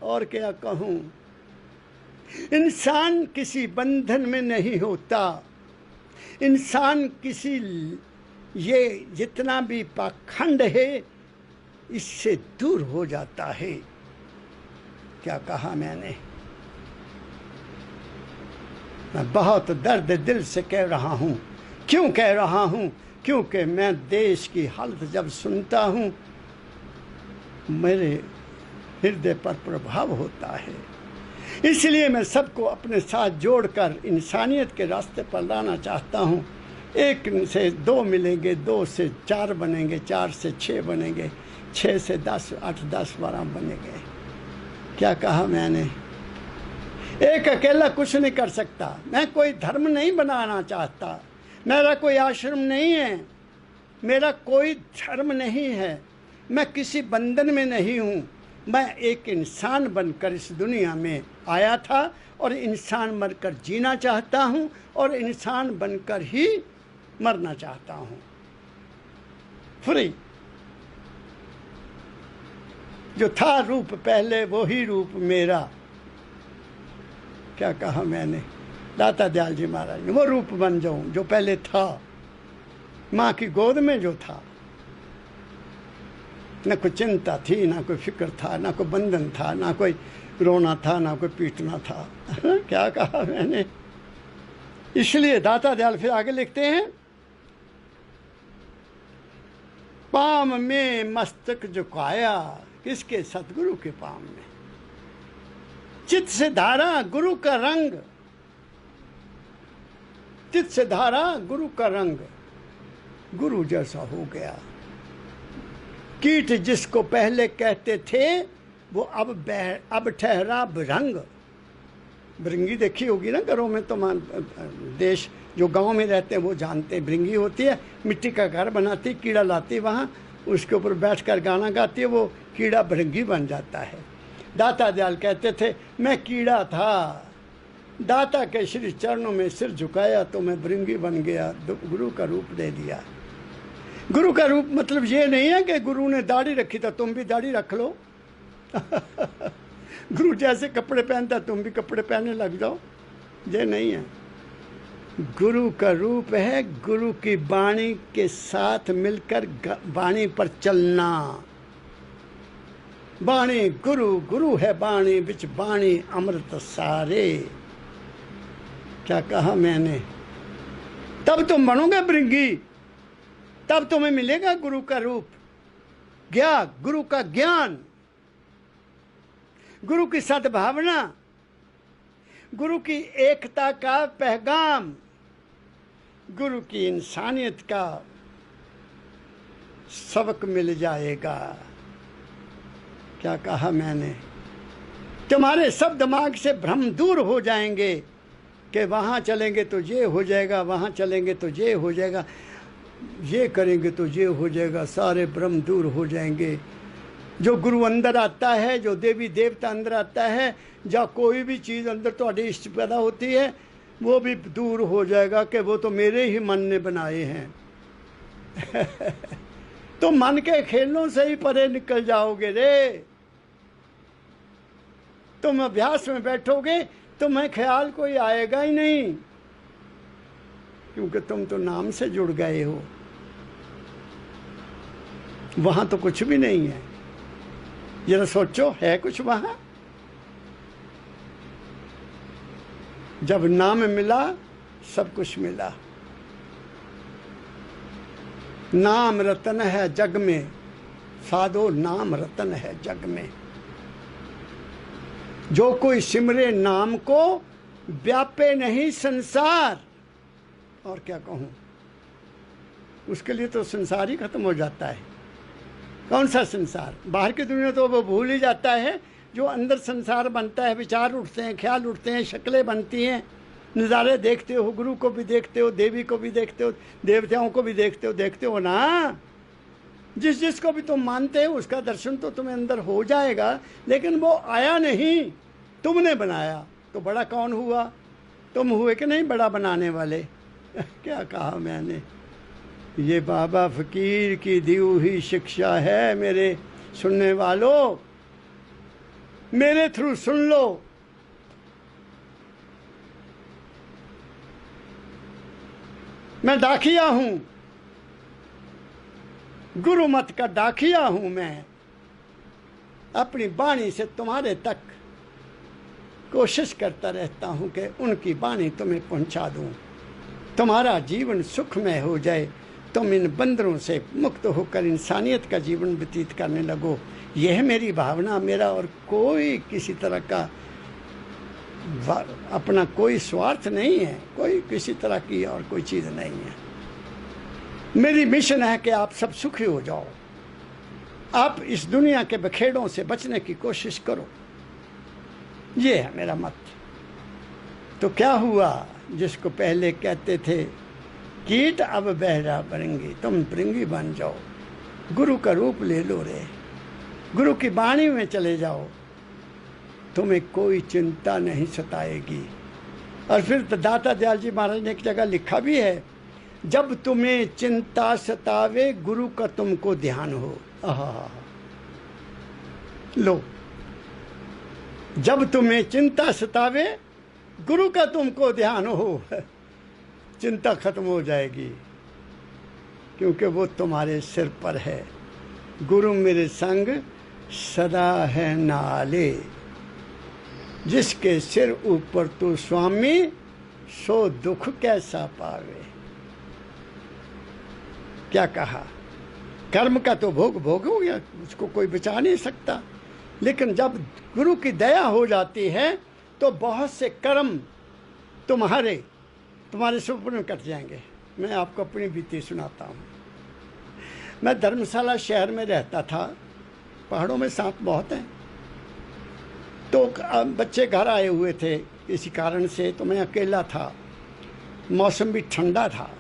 और क्या कहूँ? इंसान किसी बंधन में नहीं होता। इंसान किसी, ये जितना भी पाखंड है इससे दूर हो जाता है। क्या कहा मैंने? मैं बहुत दर्द दिल से कह रहा हूँ। क्यों कह रहा हूँ? क्योंकि मैं देश की हालत जब सुनता हूँ मेरे हृदय पर प्रभाव होता है। इसलिए मैं सबको अपने साथ जोड़कर इंसानियत के रास्ते पर लाना चाहता हूँ। एक से दो मिलेंगे, दो से चार बनेंगे, चार से छः बनेंगे, छः से 10, 8, 10, 12 बनेंगे। क्या कहा मैंने? एक अकेला कुछ नहीं कर सकता। मैं कोई धर्म नहीं बनाना चाहता, मेरा कोई आश्रम नहीं है, मेरा कोई धर्म नहीं है, मैं किसी बंधन में नहीं हूँ। मैं एक इंसान बनकर इस दुनिया में आया था और इंसान बनकर जीना चाहता हूँ और इंसान बनकर ही मरना चाहता हूँ। फ्री। जो था रूप पहले वही रूप मेरा। क्या कहा मैंने? दाता दयाल जी महाराज ने, वो रूप बन जाऊं जो पहले था, माँ की गोद में जो था। न कोई चिंता थी, ना कोई फिक्र था, ना कोई बंधन था, ना कोई रोना था, ना कोई पीटना था। क्या कहा मैंने? इसलिए दाता दयाल फिर आगे लिखते हैं, पाम में मस्तक झुकाया, किसके? सतगुरु के पाम में। चित्त से धारा गुरु का रंग, चित्त से धारा गुरु का रंग, गुरु जैसा हो गया। कीट जिसको पहले कहते थे वो अब ठहरा भृंग। भृंगी देखी होगी ना घरों में, तो देश जो गांव में रहते हैं वो जानते हैं। भृंगी होती है, मिट्टी का घर बनाती, कीड़ा लाती वहाँ, उसके ऊपर बैठकर गाना गाती है, वो कीड़ा भृंगी बन जाता है। दाता दयाल कहते थे, मैं कीड़ा था, दाता के श्री चरणों में सिर झुकाया तो मैं भृंगी बन गया, गुरु का रूप दे दिया। गुरु का रूप मतलब ये नहीं है कि गुरु ने दाढ़ी रखी तो तुम भी दाढ़ी रख लो। गुरु जैसे कपड़े पहनता तुम भी कपड़े पहनने लग जाओ, ये नहीं है। गुरु का रूप है गुरु की वाणी के साथ मिलकर वाणी पर चलना। वाणी गुरु, गुरु है वाणी, बिच वाणी अमृत सारे। क्या कहा मैंने? तब तुम बनोगे भृंगी, तब तुम्हें मिलेगा गुरु का रूप, गुरु का ज्ञान, गुरु की सद्भावना, गुरु की एकता का पैगाम, गुरु की इंसानियत का सबक मिल जाएगा। क्या कहा मैंने? तुम्हारे सब दिमाग से भ्रम दूर हो जाएंगे कि वहाँ चलेंगे तो ये हो जाएगा, वहाँ चलेंगे तो ये हो जाएगा, ये करेंगे तो ये हो जाएगा। सारे भ्रम दूर हो जाएंगे। जो गुरु अंदर आता है, जो देवी देवता अंदर आता है, या कोई भी चीज़ अंदर तुम्हारी इष्ट पैदा होती है, वो भी दूर हो जाएगा कि वो तो मेरे ही मन ने बनाए हैं। तो मन के खेलों से ही परे निकल जाओगे रे। तुम अभ्यास में बैठोगे तुम्हें ख्याल कोई आएगा ही नहीं, क्योंकि तुम तो नाम से जुड़ गए हो। वहां तो कुछ भी नहीं है। जरा सोचो, है कुछ वहां? जब नाम मिला सब कुछ मिला। नाम रतन है जग में, साधो नाम रतन है जग में। जो कोई सिमरे नाम को, व्यापे नहीं संसार। और क्या कहूं, उसके लिए तो संसार ही खत्म हो जाता है। कौन सा संसार? बाहर की दुनिया तो वो भूल ही जाता है। जो अंदर संसार बनता है, विचार उठते हैं, ख्याल उठते हैं, शक्लें बनती हैं, नज़ारे देखते हो, गुरु को भी देखते हो, देवी को भी देखते हो, देवताओं को भी देखते हो ना। जिस जिसको भी तुम मानते हो उसका दर्शन तो तुम्हें अंदर हो जाएगा, लेकिन वो आया नहीं, तुमने बनाया। तो बड़ा कौन हुआ? तुम हुए कि नहीं बड़ा बनाने वाले? क्या कहा मैंने? ये बाबा फकीर की दी हुई शिक्षा है मेरे सुनने वालों, मेरे थ्रू सुन लो। मैं डाकिया हूं, गुरु मत का डाकिया हूं मैं। अपनी वाणी से तुम्हारे तक कोशिश करता रहता हूं कि उनकी वाणी तुम्हें पहुंचा दूं, तुम्हारा जीवन सुखमय हो जाए, तुम इन बंदरों से मुक्त होकर इंसानियत का जीवन व्यतीत करने लगो। यह है मेरी भावना। मेरा और कोई किसी तरह का अपना कोई स्वार्थ नहीं है, कोई किसी तरह की और कोई चीज़ नहीं है। मेरी मिशन है कि आप सब सुखी हो जाओ, आप इस दुनिया के बखेड़ों से बचने की कोशिश करो, ये है मेरा मत। तो क्या हुआ, जिसको पहले कहते थे कीट अब बहरा बनेंगे, तुम भृंगी बन जाओ, गुरु का रूप ले लो रे, गुरु की वाणी में चले जाओ, तुम्हें कोई चिंता नहीं सताएगी। और फिर दाता दयाल जी महाराज ने एक जगह लिखा भी है, जब तुम्हें चिंता सतावे गुरु का तुमको ध्यान हो। आहा, लो, जब तुम्हें चिंता सतावे गुरु का तुमको ध्यान हो, चिंता खत्म हो जाएगी, क्योंकि वो तुम्हारे सिर पर है। गुरु मेरे संग सदा है नाले, जिसके सिर ऊपर तू स्वामी, सो दुख कैसा पावे। क्या कहा, कर्म का तो भोग भोग हो गया, उसको कोई बचा नहीं सकता, लेकिन जब गुरु की दया हो जाती है तो बहुत से कर्म तुम्हारे सुपने में कट जाएंगे। मैं आपको अपनी बीती सुनाता हूँ। मैं धर्मशाला शहर में रहता था, पहाड़ों में सांप बहुत हैं, तो बच्चे घर आए हुए थे किसी कारण से, तो मैं अकेला था, मौसम भी ठंडा था,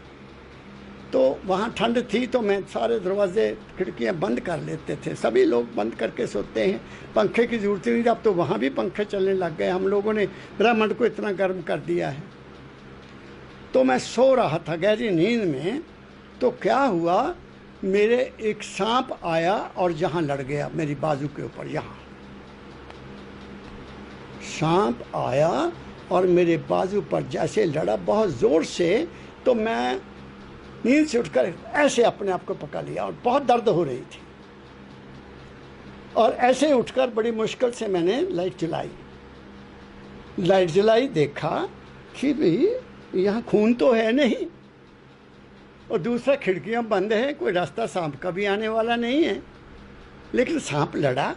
तो वहाँ ठंड थी, तो मैं सारे दरवाजे खिड़कियाँ बंद कर लेते थे। सभी लोग बंद करके सोते हैं, पंखे की ज़रूरत नहीं, अब तो वहाँ भी पंखे चलने लग गए, हम लोगों ने ब्रह्मांड को इतना गर्म कर दिया है। तो मैं सो रहा था गहरी नींद में, तो क्या हुआ, मेरे एक सांप आया और यहाँ लड़ गया, मेरी बाजू के ऊपर। यहाँ सांप आया और मेरे बाजू पर जैसे लड़ा बहुत ज़ोर से, तो मैं नींद से उठकर ऐसे अपने आप को पकड़ लिया और बहुत दर्द हो रही थी, और ऐसे उठकर बड़ी मुश्किल से मैंने लाइट जलाई, देखा कि भाई यहाँ खून तो है नहीं, और दूसरा खिड़कियाँ बंद है, कोई रास्ता सांप का भी आने वाला नहीं है, लेकिन सांप लड़ा,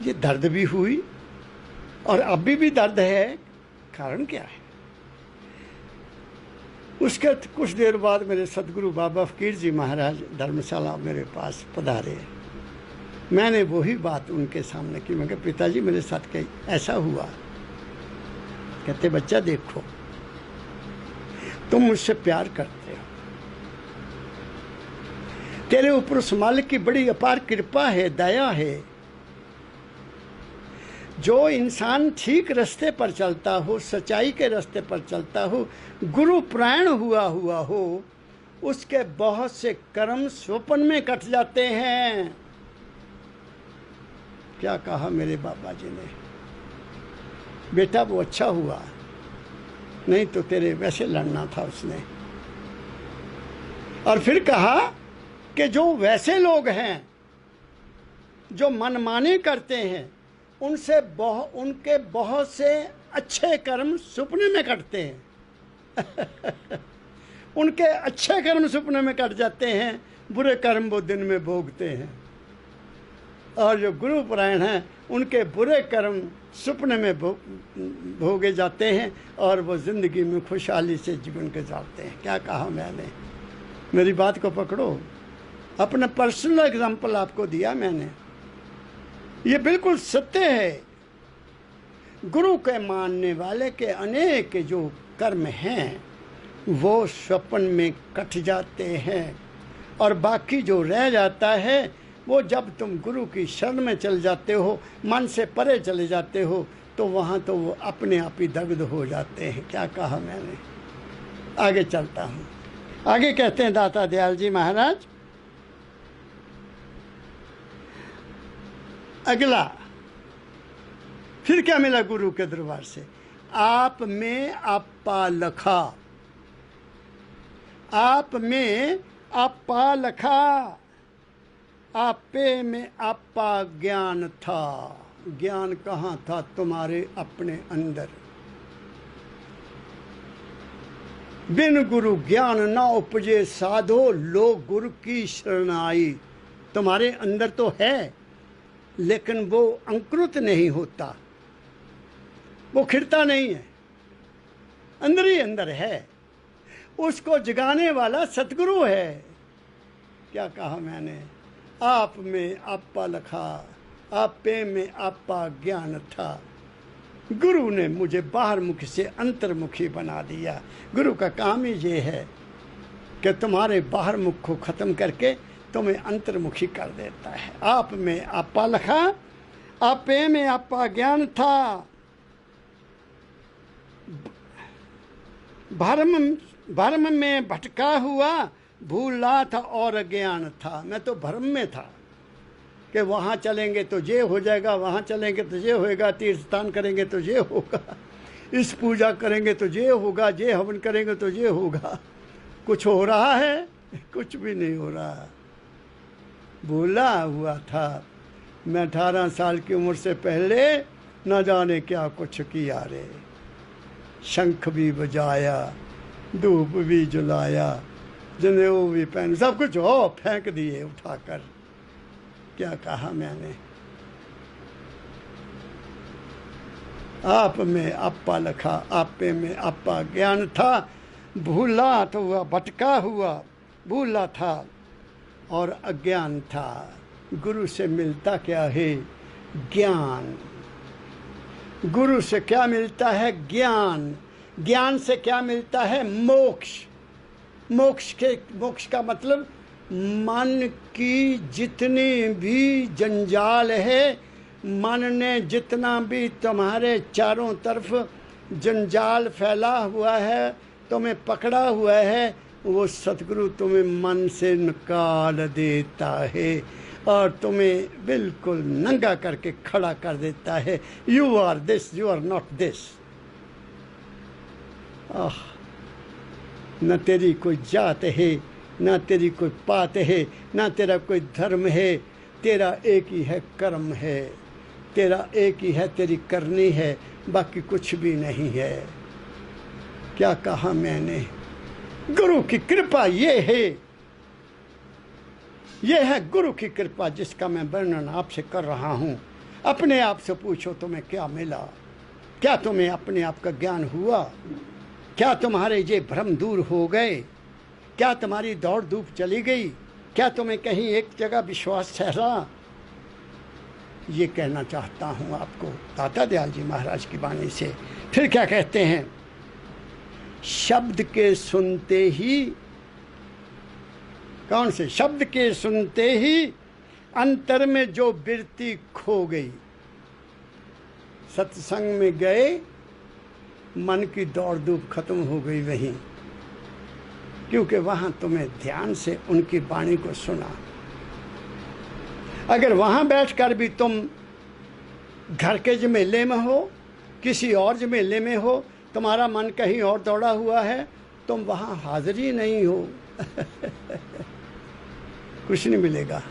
ये दर्द भी हुई और अभी भी दर्द है, कारण क्या है। उसके कुछ देर बाद मेरे सदगुरु बाबा फकीर जी महाराज धर्मशाला मेरे पास पधारे। मैंने वही बात उनके सामने की। मैं कहा, पिताजी मेरे साथ कहीं ऐसा हुआ। कहते, बच्चा देखो, तुम मुझसे प्यार करते हो, तेरे ऊपर उस मालिक की बड़ी अपार कृपा है, दया है। जो इंसान ठीक रास्ते पर चलता हो, सच्चाई के रास्ते पर चलता हो, गुरु प्राण हुआ हो, उसके बहुत से कर्म स्वप्न में कट जाते हैं। क्या कहा मेरे बाबा जी ने, बेटा वो अच्छा हुआ, नहीं तो तेरे वैसे लड़ना था उसने। और फिर कहा कि जो वैसे लोग हैं जो मनमानी करते हैं, उनके बहुत से अच्छे कर्म सपने में कटते हैं। उनके अच्छे कर्म सपने में कट जाते हैं, बुरे कर्म वो दिन में भोगते हैं। और जो गुरु परायण हैं, उनके बुरे कर्म सपने में भोगे जाते हैं और वो ज़िंदगी में खुशहाली से जीवन गुजारते हैं। क्या कहा मैंने, मेरी बात को पकड़ो। अपना पर्सनल एग्जाम्पल आपको दिया मैंने, ये बिल्कुल सत्य है। गुरु के मानने वाले के अनेक जो कर्म हैं वो स्वप्न में कट जाते हैं, और बाकी जो रह जाता है वो जब तुम गुरु की शरण में चल जाते हो, मन से परे चले जाते हो, तो वहाँ तो वो अपने आप ही दग्ध हो जाते हैं। क्या कहा मैंने, आगे चलता हूँ। आगे कहते हैं दाता दयाल जी महाराज, अगला फिर क्या मिला गुरु के दरबार से, आप में आपा लखा, आप में आपा लखा, आपे में आपा ज्ञान था। ज्ञान कहाँ था, तुम्हारे अपने अंदर। बिन गुरु ज्ञान ना उपजे साधो, लो गुरु की शरणाई। तुम्हारे अंदर तो है, लेकिन वो अंकुरित नहीं होता, वो खिलता नहीं है, अंदर ही अंदर है। उसको जगाने वाला सतगुरु है। क्या कहा मैंने? आप में आपा लखा, आपे में आपा ज्ञान था। गुरु ने मुझे बाहरमुखी से अंतर्मुखी बना दिया। गुरु का काम ही ये है कि तुम्हारे बाहरमुख को खत्म करके तुम्हें अंतर्मुखी कर देता है। आप में आपा लखा, आपे में आपा ज्ञान था। भ्रम में भटका हुआ, भूला था और अज्ञान था। मैं तो भ्रम में था कि वहाँ चलेंगे तो ये हो जाएगा, वहाँ चलेंगे तो ये होएगा, तीर्थ स्थान करेंगे तो ये होगा, इस पूजा करेंगे तो ये होगा, ये हवन करेंगे तो ये होगा। कुछ हो रहा है? कुछ भी नहीं हो रहा। भूला हुआ था। मैं 18 साल की उम्र से पहले न जाने क्या कुछ किया रे। शंख भी बजाया, धूप भी जलाया, जनेऊ भी पहन, सब कुछ हो फेंक दिए उठाकर। क्या कहा मैंने? आप में आपा लखा, आपे में आपा ज्ञान था। भूला तो हुआ, भटका हुआ, भूला था और अज्ञान था। गुरु से मिलता क्या है? ज्ञान। गुरु से क्या मिलता है? ज्ञान। ज्ञान से क्या मिलता है? मोक्ष। मोक्ष का मतलब मन की जितनी भी जंजाल है, मन ने जितना भी तुम्हारे चारों तरफ जंजाल फैला हुआ है, तुम्हें पकड़ा हुआ है, वो सतगुरु तुम्हें मन से निकाल देता है और तुम्हें बिल्कुल नंगा करके खड़ा कर देता है। You are this, you are not this. न तेरी कोई जात है, ना तेरी कोई पात है, ना तेरा कोई धर्म है। तेरा एक ही है कर्म है, तेरा एक ही है तेरी करनी है, बाकी कुछ भी नहीं है। क्या कहा मैंने? गुरु की कृपा ये है गुरु की कृपा, जिसका मैं वर्णन आपसे कर रहा हूँ। अपने आप से पूछो तुम्हें क्या मिला? क्या तुम्हें अपने आप का ज्ञान हुआ? क्या तुम्हारे ये भ्रम दूर हो गए? क्या तुम्हारी दौड़ धूप चली गई? क्या तुम्हें कहीं एक जगह विश्वास ठहरा? ये कहना चाहता हूँ आपको दाता दयाल जी महाराज की वाणी से। फिर क्या कहते हैं? शब्द के सुनते ही, कौन से शब्द के सुनते ही अंतर में जो बिरती खो गई। सत्संग में गए, मन की दौड़ धूप खत्म हो गई वहीं, क्योंकि वहां तुम्हें ध्यान से उनकी वाणी को सुना। अगर वहां बैठकर भी तुम घर के झमेले में हो, किसी और झमेले में हो, तुम्हारा मन कहीं और दौड़ा हुआ है, तुम वहां हाजिर ही नहीं हो। कुछ नहीं मिलेगा।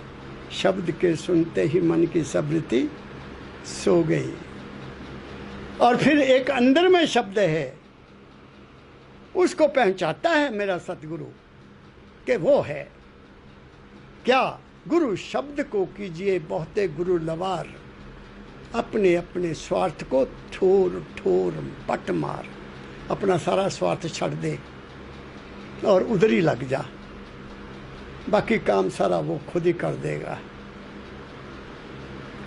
शब्द के सुनते ही मन की सबृति सो गई। और फिर एक अंदर में शब्द है, उसको पहचानता है मेरा सतगुरु कि वो है क्या? गुरु शब्द को कीजिए बहुते गुरु लवार, अपने अपने स्वार्थ को ठोर ठोर पट मार। अपना सारा स्वार्थ छड़ दे और उधर ही लग जा, बाकी काम सारा वो खुद ही कर देगा।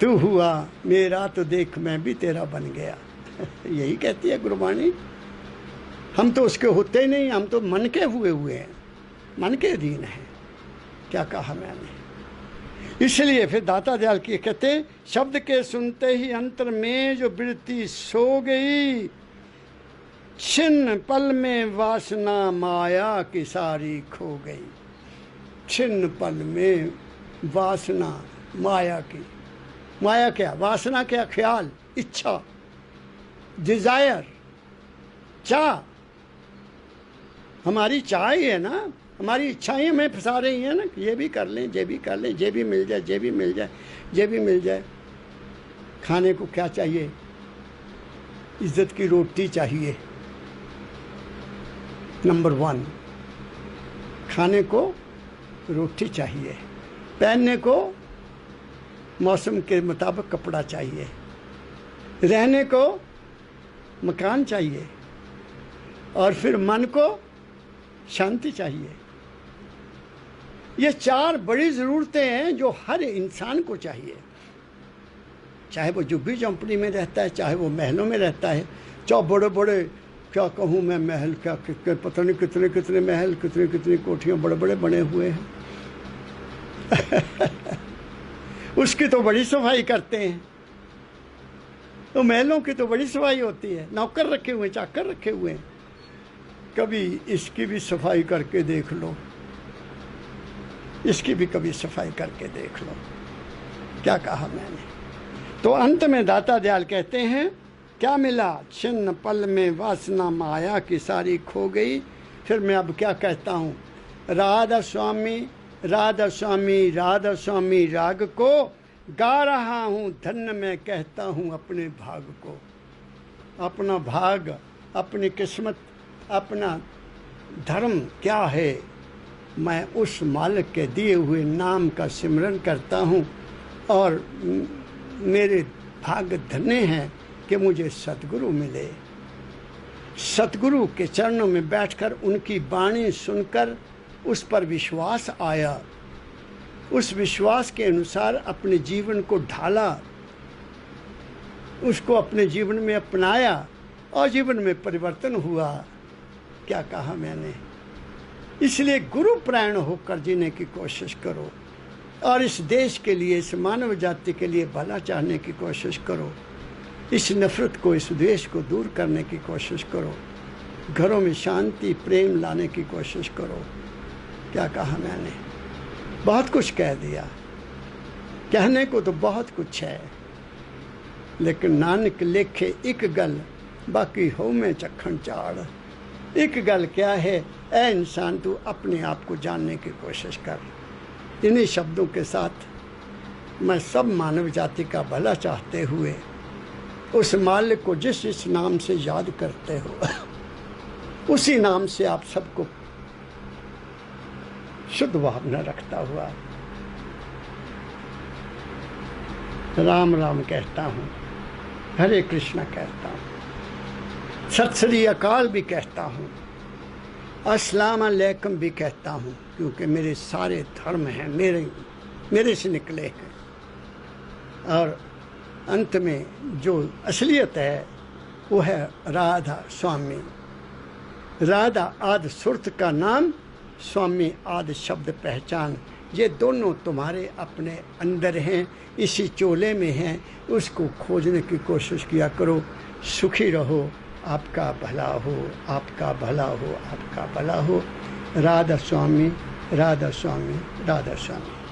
तू हुआ मेरा तो देख मैं भी तेरा बन गया। यही कहती है गुरबाणी। हम तो उसके होते ही नहीं, हम तो मन के हुए हैं, मन के अधीन हैं। क्या कहा मैंने? इसलिए फिर दाता दयाल की कहते, शब्द के सुनते ही अंतर में जो बिरती सो गई, छिन्न पल में वासना माया की सारी खो गई। छिन्न पल में वासना माया की, माया क्या? वासना क्या? ख्याल, इच्छा, डिजायर, चाह। हमारी चाह ही है ना, हमारी इच्छाएं हमें फंसा रही हैं ना, ये भी कर लें, ये भी कर लें, ये भी मिल जाए, ये भी मिल जाए, ये भी मिल जाए। खाने को क्या चाहिए? इज्जत की रोटी चाहिए, नंबर 1। खाने को रोटी चाहिए, पहनने को मौसम के मुताबिक कपड़ा चाहिए, रहने को मकान चाहिए, और फिर मन को शांति चाहिए। ये 4 बड़ी ज़रूरतें हैं जो हर इंसान को चाहिए, चाहे वो झुग्गी झोंपड़ी में रहता है, चाहे वो महलों में रहता है। चाहे बड़े बड़े, क्या कहूँ मैं, महल, क्या पता नहीं कितने कितने महल, कितनी कितनी कोठियाँ बड़े बड़े बने हुए हैं। उसकी तो बड़ी सफाई करते हैं, तो महलों की तो बड़ी सफाई होती है, नौकर रखे हुए, चाकर रखे हुए हैं। कभी इसकी भी सफाई करके देख लो, इसकी भी कभी सफाई करके देख लो। क्या कहा मैंने? तो अंत में दाता दयाल कहते हैं, क्या मिला छिन्न पल में वासना माया की सारी खो गई। फिर मैं अब क्या कहता हूँ, राधा स्वामी राधा स्वामी राधा स्वामी राग को गा रहा हूँ, धन्य मैं कहता हूँ अपने भाग को। अपना भाग, अपनी किस्मत, अपना धर्म क्या है, मैं उस मालिक के दिए हुए नाम का सिमरन करता हूँ। और मेरे भाग धन्य हैं कि मुझे सतगुरु मिले। सतगुरु के चरणों में बैठकर उनकी वाणी सुनकर उस पर विश्वास आया, उस विश्वास के अनुसार अपने जीवन को ढाला, उसको अपने जीवन में अपनाया और जीवन में परिवर्तन हुआ। क्या कहा मैंने? इसलिए गुरु प्राण होकर जीने की कोशिश करो और इस देश के लिए, इस मानव जाति के लिए भला चाहने की कोशिश करो। इस नफरत को, इस द्वेष को दूर करने की कोशिश करो। घरों में शांति प्रेम लाने की कोशिश करो। क्या कहा मैंने? बहुत कुछ कह दिया। कहने को तो बहुत कुछ है, लेकिन नानक लेखे एक गल, बाकी हो में चखण चाड़। एक गल क्या है? ऐ इंसान, तू अपने आप को जानने की कोशिश कर। इन्हीं शब्दों के साथ मैं सब मानव जाति का भला चाहते हुए उस मालिक को जिस नाम से याद करते हो उसी नाम से आप सबको शुद्ध भावना रखता हुआ राम राम कहता हूँ, हरे कृष्णा कहता हूँ, सत श्री अकाल भी कहता हूँ, अस्सलाम अलैकुम भी कहता हूँ, क्योंकि मेरे सारे धर्म हैं मेरे से निकले हैं। और अंत में जो असलियत है वो है राधा स्वामी। राधा आदि सुरत का नाम, स्वामी आदि शब्द पहचान। ये दोनों तुम्हारे अपने अंदर हैं, इसी चोले में हैं। उसको खोजने की कोशिश किया करो। सुखी रहो, आपका भला हो, आपका भला हो, आपका भला हो। राधा स्वामी राधा स्वामी राधा स्वामी।